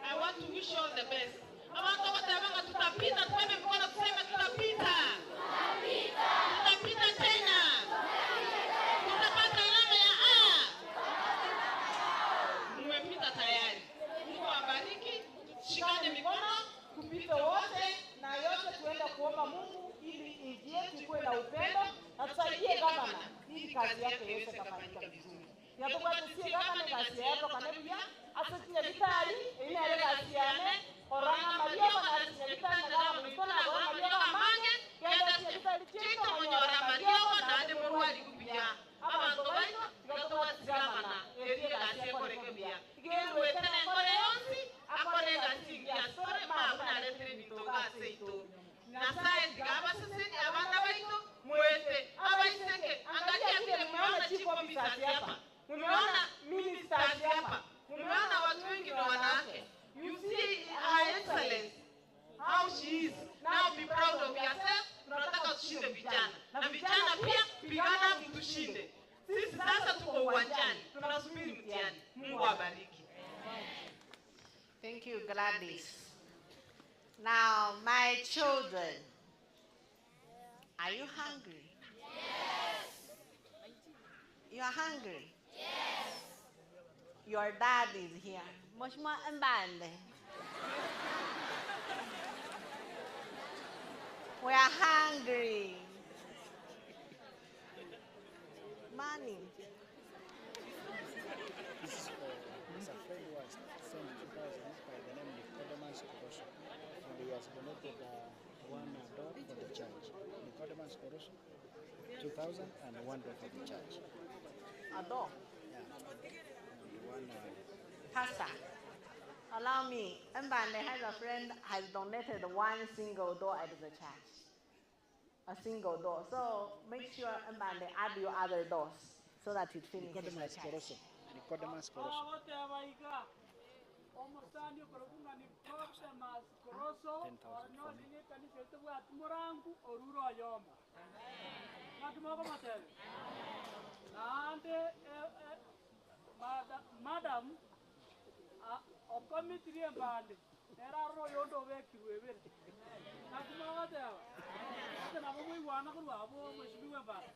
I want to wish you all the best. I want to tutapita, tuwe mkono kusema tutapita. Tutapita tena. Tutapata alama ya A. Mmepita tayari. Mungu awabariki. Shikane mikono, kupita wote na yote tuenda kuomba Mungu ili ijie tukue na upendo na tusaidie gavana ili kazi yake iweze kufanyika vizuri. Yapokuwa tusiye gavana kazi yako kanebia asisiye vitali ine ale kazi yane oranga malia bana asisiye vitali na gavana mtona gavana malia kamange kenda asisiye vitali chito monyora malia na ade murwali kupia abantu baito gatoka gavana ebiye kazi yako rekebia igendo wetene ngore yonsi akore kazi ya sore mabuna letre bitoga seito nasaye digaba sisi abana baito mwete abaiseke angalia vile mmeona chief officer hapa. Umeona ministers hapa. Umeona watu wengi na wanawake. You see her excellence, how she is. Now be proud of yourself. Tunataka tushinde vijana. Na vijana pia pigana tushinde. Sisi sasa tuko uwanjani. Tunasubiri mtihani. Mungu awabariki. Thank you, Gladys. Now, my children, are you hungry? Yes. You are hungry? Yes. Your dad is here. Moshma Mbande. We are hungry. Money. This is a friend who has sent 2,000 by the name of Nicodemus Koroso. And he has donated one door for the church. Nicodemus Koroso, 2,000 and one door for the church. A door? Yeah. And one. Pastor, allow me. Mbande has a friend has donated one single door at the church. A single door. So make sure Mbande add your other doors so that it finishes the church. Nicodemus Koroso. Madam, okomitiri mbande eraro yondo wekiwewe nakumawate ate nabo mwiwana kurwabo mweshimiwe mbande.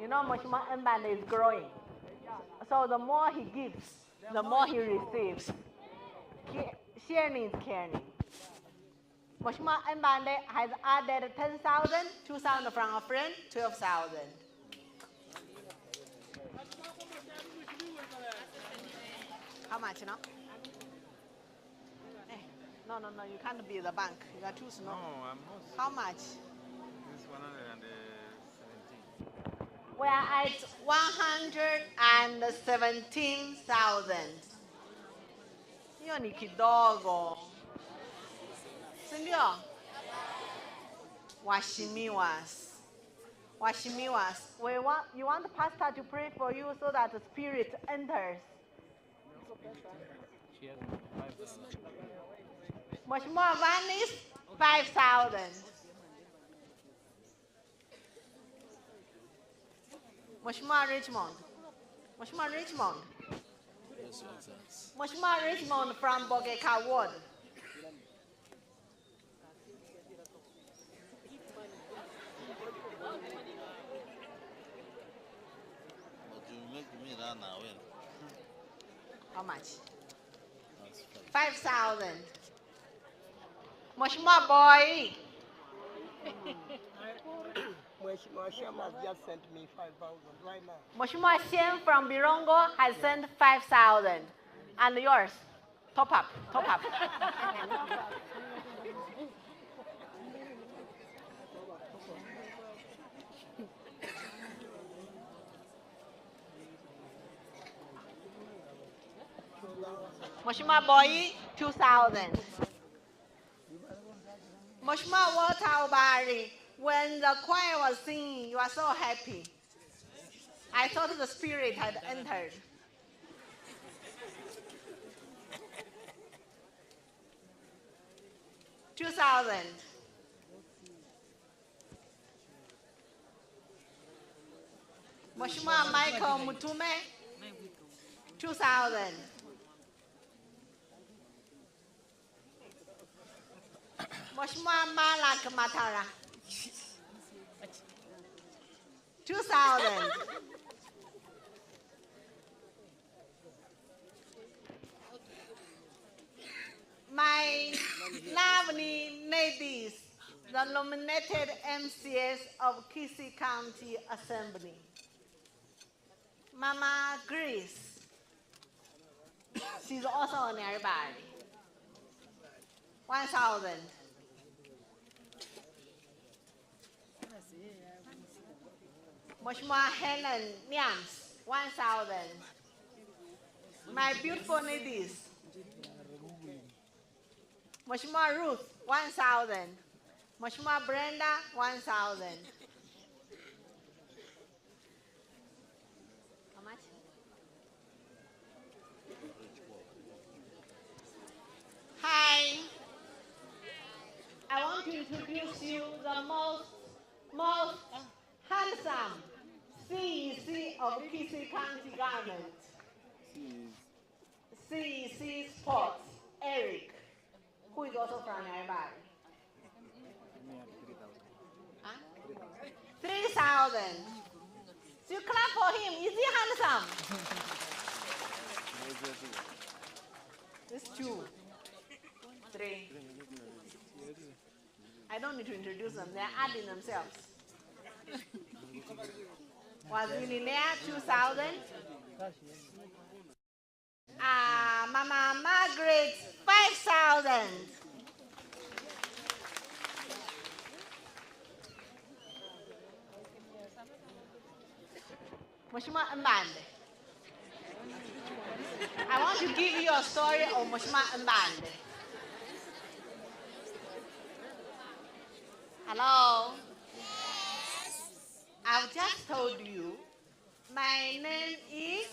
You know, Moshma Mbande is growing. So the more he gives, the more he receives. Sharing is caring. Mheshimiwa Mbande has added 10,000, 2,000 from a friend, 12,000. How much now? No, you can't be the bank. You are too small. No, I'm not. How much? This is 117. We are at 117,000. Hiyo ni kidogo. Si ndio? Washimiwas. You want the pastor to pray for you so that the spirit enters. She has 5,000. Mheshimiwa Vanis, 5,000. Mheshimiwa Richmond. Mheshimiwa Richmond from Bogeka Ward. How much? 5,000. Mheshimiwa Boy. Mheshimiwa Shem has just sent me 5,000 right now. Mheshimiwa Shem from Birongo has sent 5,000. And yours? Top up. Mheshimiwa Boy, 2,000. Mheshimiwa Walter Obari, when the choir was singing, you are so happy. I thought the spirit had entered. $2,000. Mheshimiwa Michael Mutume, 2,000. Mheshimiwa Malak Matara, 2,000. My lovely ladies, the nominated MCS of Kisii County Assembly. Mama Grace, she's also on everybody. 1,000. Mheshimiwa Helen Niams, 1,000. My beautiful ladies. Mheshimiwa Ruth, 1,000. Mheshimiwa Brenda, 1,000. How much? Hi. I want to introduce you the most handsome CEC of Kisii County Government. CEC Sports, Eric, who is also from everybody. 3,000. So you clap for him. Is he handsome? It's 2, 3. I don't need to introduce them. They're adding themselves. Waziri Lea, 2,000. Mama Margaret, 5,000. Mheshimiwa Mbande. I want to give you a story of Mheshimiwa Mbande. Hello? Yes. I've just told you, my name is?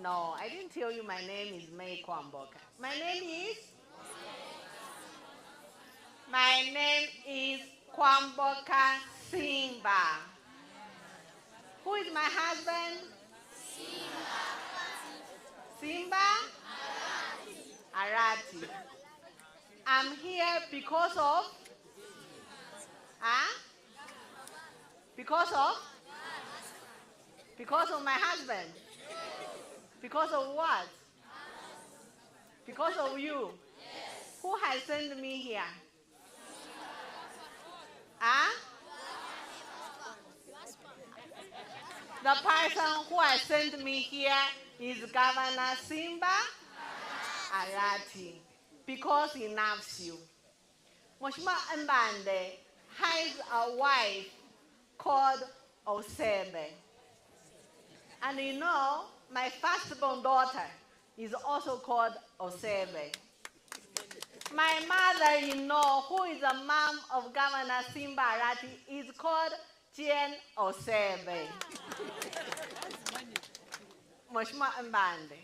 No, I didn't tell you my name is May Kwamboka. My name is? My name is Kwamboka Simba. Who is my husband? Simba Arati. I'm here because of? Because of my husband. Because of what? Because of you. Yes. Who has sent me here? Huh? The person who has sent me here is Governor Simba Arati, because he loves you. Mheshimiwa Mbande has a wife called Osebe. And you know, my firstborn daughter is also called Osebe. My mother-in-law, who is the mom of Governor Simba Arati, is called Jane Osebe. Mheshimiwa Mbande.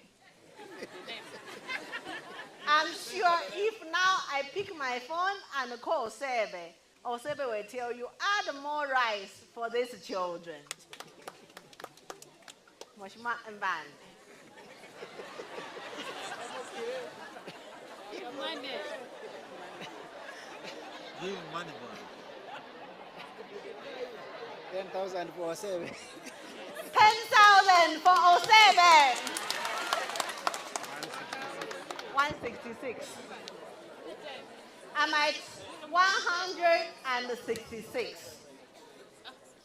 I'm sure if now I pick my phone and call Osebe, Osebe will tell you, add more rice for these children. Mheshimiwa Mbande. Give money. Give money, boy. 10,000 for 7. 10,000 for Osebe. 166. I'm at 166.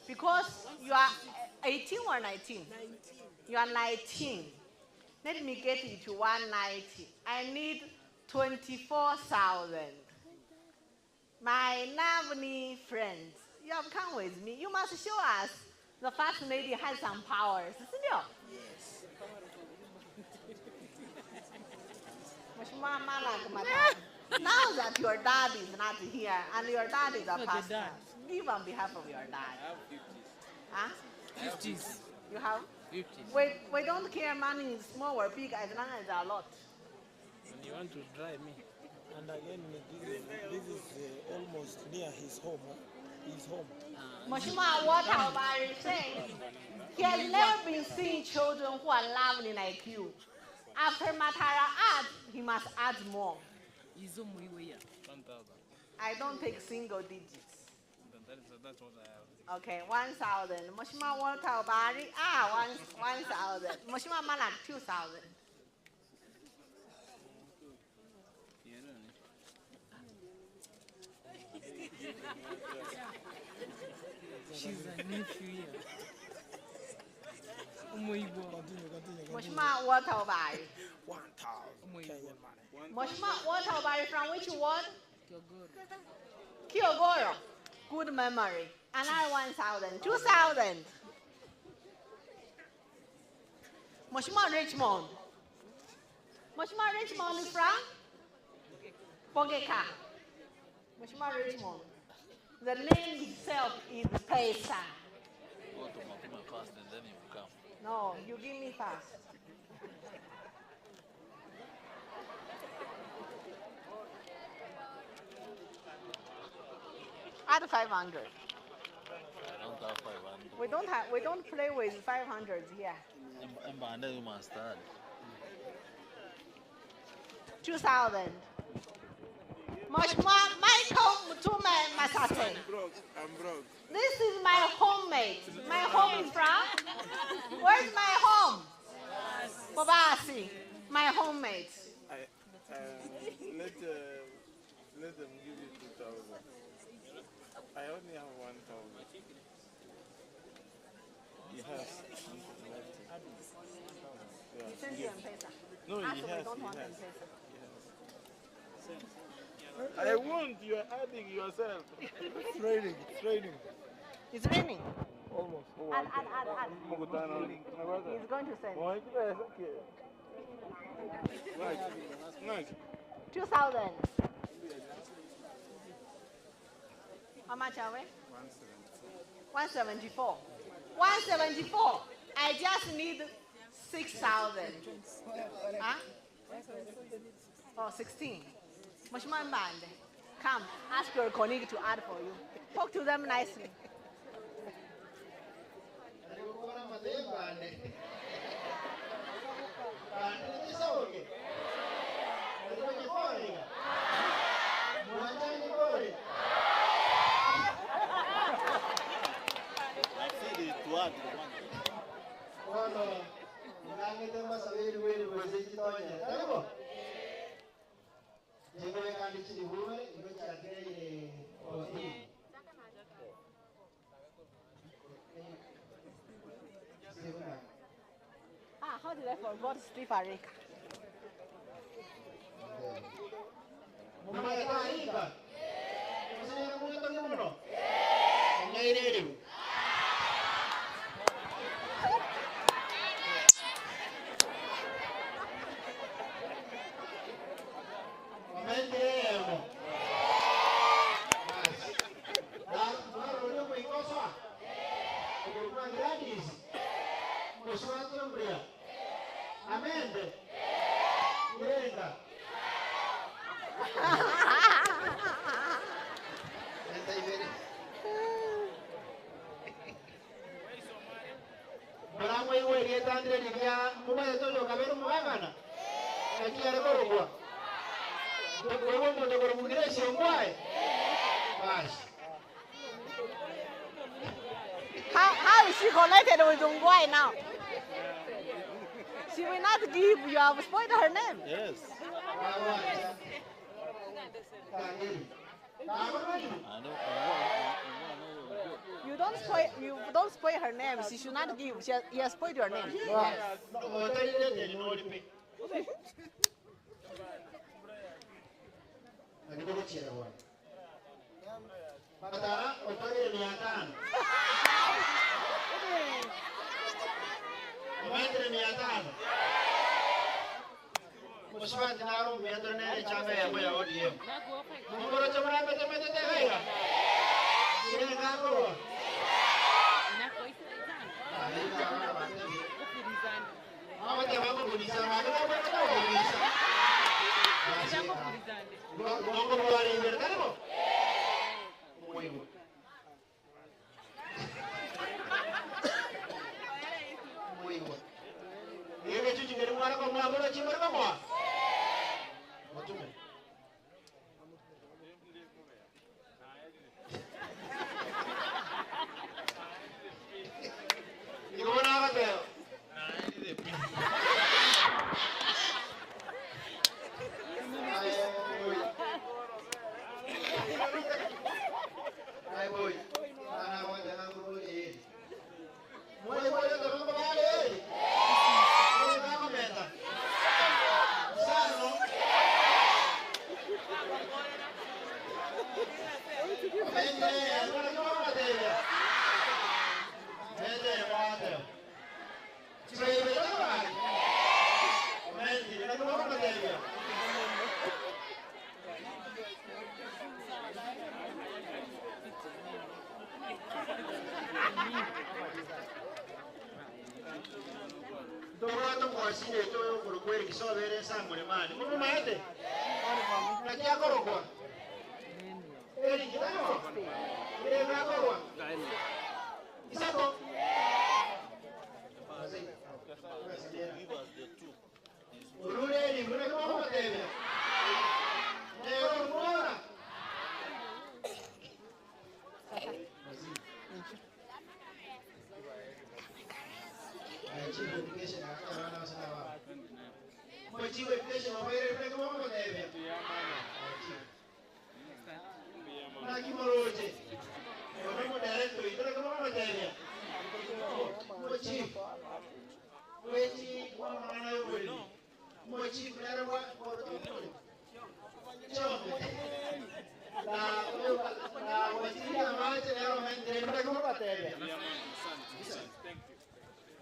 Because you are 18 or 19? 19. You are 19. Let me get it to 190. I need 24,000. My lovely friends, you have come with me. You must show us the First Lady has some powers, isn't it? Yes. Now that your dad is not here and your dad is a pastor, give on behalf of your dad. I have 50s. Huh? 50s. You have? 50s. We don't care money is small or big as long as a lot. And you want to drive me. And again, this is almost near his home. Huh? His home. Mheshimiwa, what about saying? He has never been seeing children who are lovely like you. After Matara adds, he must add more. 1,000. I don't take single digits. That's what I have. Okay, 1,000. Mheshimiwa Walter Obari, 1,000. Mheshimiwa Malak, 2,000. She's a nephew here. Mheshimiwa Walter Obari. 1,000 Kenyan money. Mheshimiwa Walter Obari, from which ward? Kiogoro. Good memory. Another 1,000. 2,000. Mheshimiwa Richmond. Mheshimiwa Richmond is from? Pogeka. Mheshimiwa Richmond. The name itself is Pesa. Go to Mapima first and then you come. No, you give me first. Add 500. I don't have 500. We don't play with 500s here. And then you must start. 2,000. Mheshimiwa Michael Mutume Masase. I'm broke. This is my homemate. My home is from? Where's my home? Babasi. My homemate. Let them give you 2,000. I only have 1,000. He has. You send you M-Pesa. No, he Ask has. we don't want He has. M-Pesa. I won't. You are adding yourself. It's raining. It's raining. It's raining. Almost. Add. He's going to send. Nice. 2,000. How much are we? 174. 174. I just need 6,000. Huh? Oh, 16. Mheshimiwa Mbande, come, ask your colleague to add for you. Talk to them nicely. chiri wewe iwe chakira ile odi. Ah, how did I forget Steve Arika? Mama ya Arika. Masaya mo ito mo. Ngayon. How is she connected with Ungwai now? She will not give, you have spoiled her name. Yes. You don't spoil her name. She should not give. He has spoiled your name.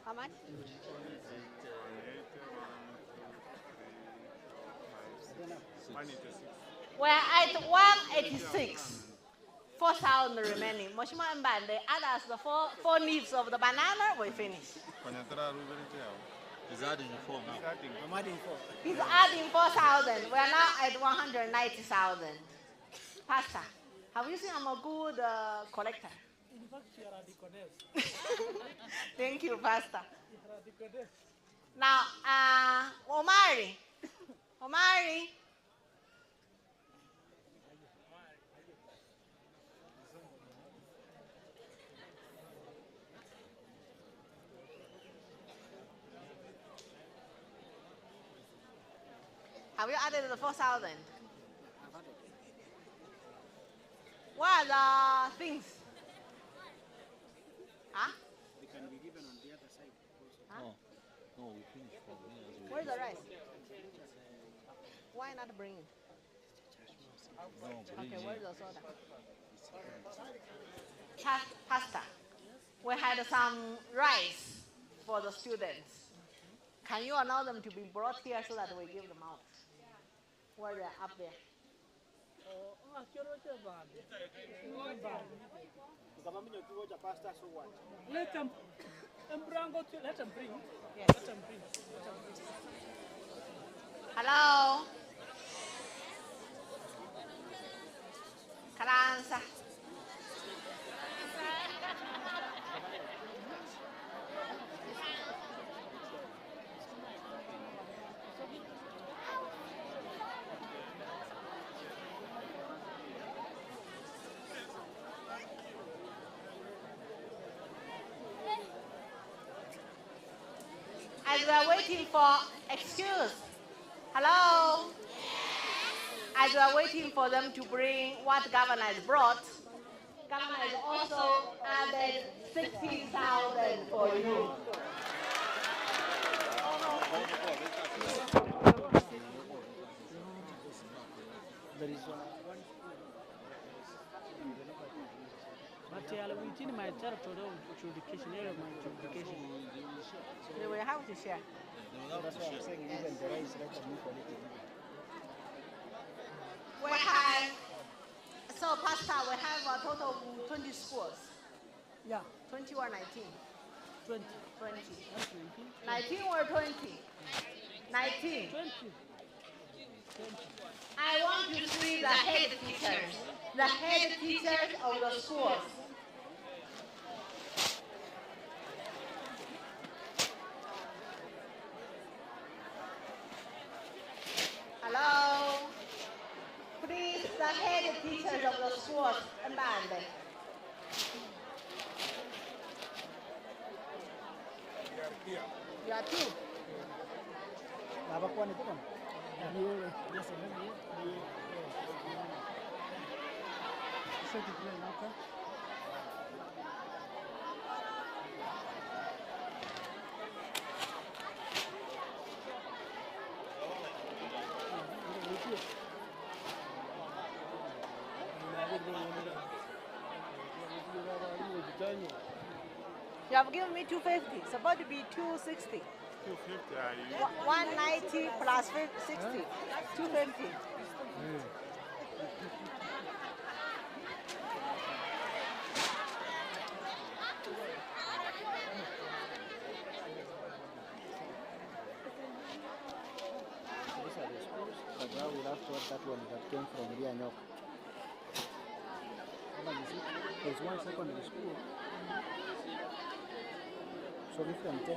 How much? We're at 186. 4,000 remaining. Moshima and Bande add us the four leaves of the banana, we finish. He's adding 4 now. I'm adding 4. He's adding 4,000. We're now at 190,000. Pastor, have you seen I'm a good collector? In fact, you are the Thank you, Pastor. Now, Omari. Omari. Have you added the 4,000? What are the things? Huh? They can be given on the other side. Huh? No, we finish from here. Where's the rice? Why not bring it? No, Okay, where's the soda? Pasta. We had some rice for the students. Can you allow them to be brought here so that we give them out? Where they're up there. Let them bring. Yes. Let them bring. Hello. Karansa. As we are waiting for excuse. Hello? As we are waiting for them to bring what governor has brought, governor has also added 16,000 for you. There is one. But within my territory education, area of my education. They will have to share. That's why I'm saying even the rice, let them equal it. We have, so Pastor, we have a total of 20 schools. Yeah. 20 or 19? 20. 20. 19 or 20? 19. 20. I want to see the head teachers. The head teachers of the schools. Hello? Please, the head teachers of the schools. Andande. You are two. Abakuwa ni kuna? Yes, You have given me 250. It's about to be 260. 250 are you? 190 plus 60. 250. These are the schools, but now we'll have to add that one that came from Lianyok. There's one secondary school. So give them 10, 10,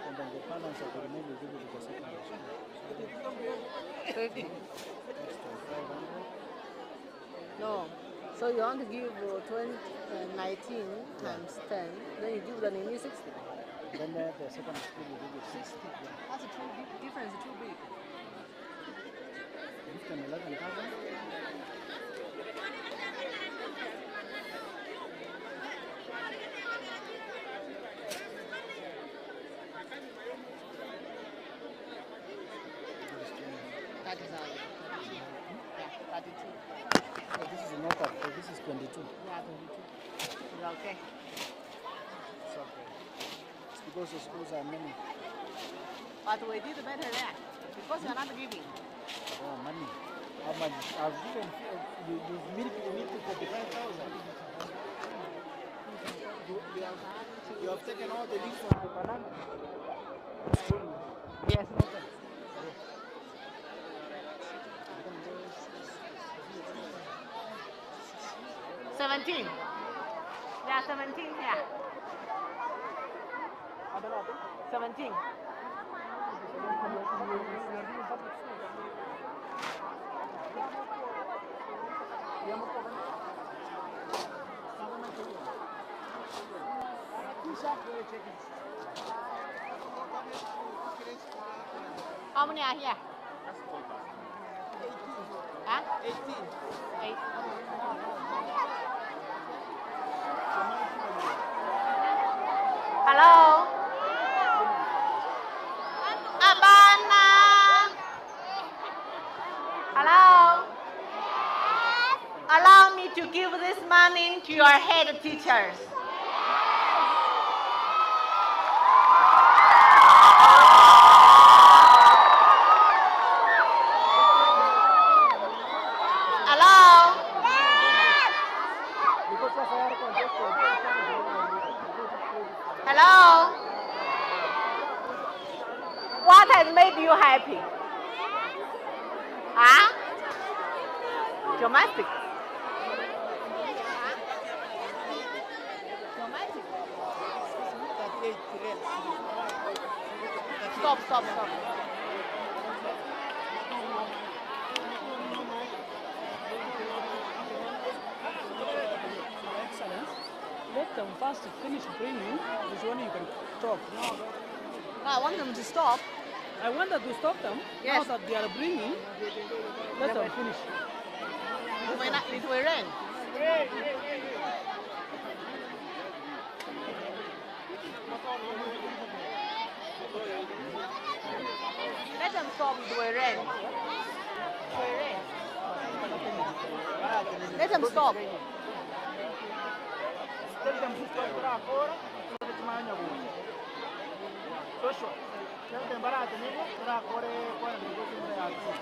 and then the balance of the remaining will give it to the secondary school. 50. That's 500. No. So you want to give 19 times 10, then you give the Nini 60. Then the secondary school will give it 60. Yeah. That's a difference too big. Give them 11,000. That is all. Yeah, 32. So this is not up, so this is 22. Yeah, 22. It's okay. It's okay. It's because the schools are many. But we did better there because you're not giving. Oh, money. How much? I've given you've milked to 45,000. You have taken all the leaves from the banana. Yes, no thanks. 17. There are 17 here. 17. How many are here? Huh? 18. Hello? Abana! Hello? Allow me to give this money to your head teachers. Hello? Hello? What has made you happy? Huh? Domestic. Domestic. Stop. Excellence. Let them first finish bringing. This one you can talk. No, I want them to stop. I wanted to stop them. Yes. Now that they are bringing, let them finish. It will rain. Let them stop. It will rain. It will rain. Let them stop. Tell them to stop agora, para que amanhã vou. Joshua, tell them barato nego, para agora quando negócio não é assim.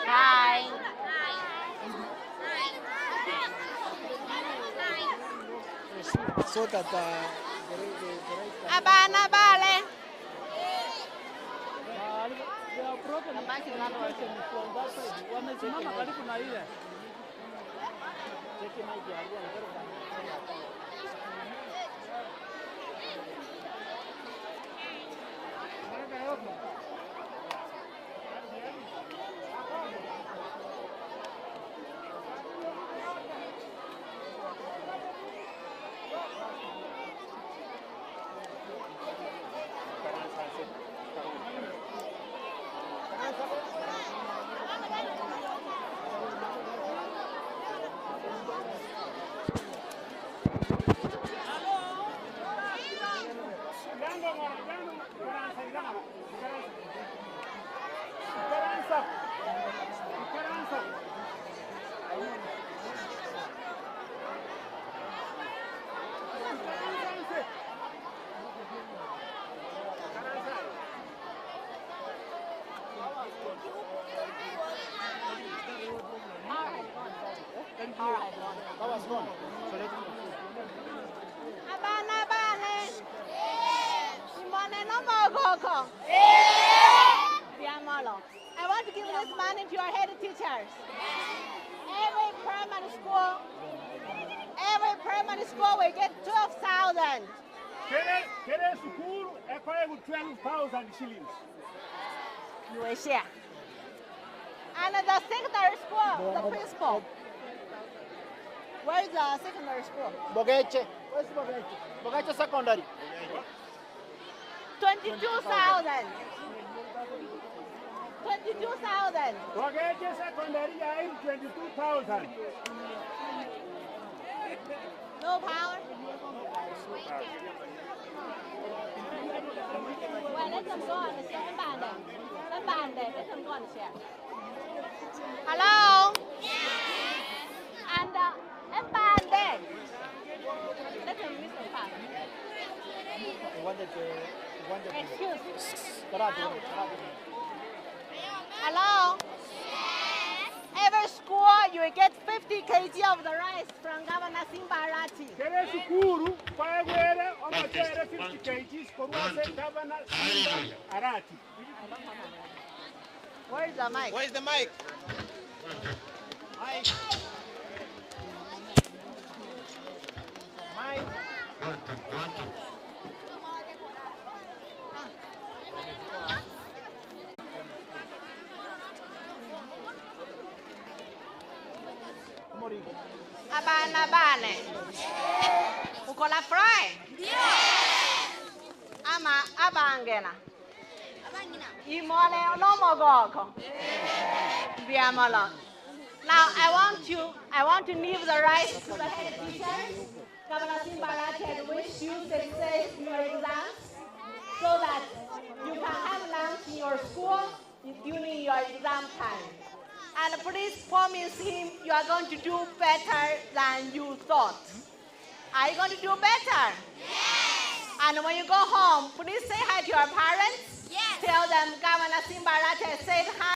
Hi. So that Abana bale. Wamesimama karibu na ile. That was gone. So let me Abana bale. Simone no mogoko. Piamolo. I want to give this money to your head teachers. Every primary school will get 12,000. Kere school acquire 12,000 shillings. You will share. And the secondary school, the principal. Where is the secondary school? Bogeche. Where's Bogeche? Bogeche secondary. 22,000. 22,000. Bogeche secondary is 22,000. No power? Well, let them go on the same band. Let them go on the share. Hello? And band. Let them miss the part. Excuse. Hello? Every school you will get 50 kg of the rice from Governor Simba Arati. Kere school kwagwere omachere 50 kg korwase Governor Simba Arati. Where is the mic? Where is the mic? Mic. Mic. bana bane. Uko na furaha? Ama abangena. Imole onomogoko. Biamala. Now I want to leave the rights to the head teachers. Governor Simbarati has wished you success in your exams so that you can have lunch in your school during your exam time. And please promise him you are going to do better than you thought. Are you going to do better? Yes. And when you go home, please say hi to your parents. Yes. Tell them Governor Simbarati said hi.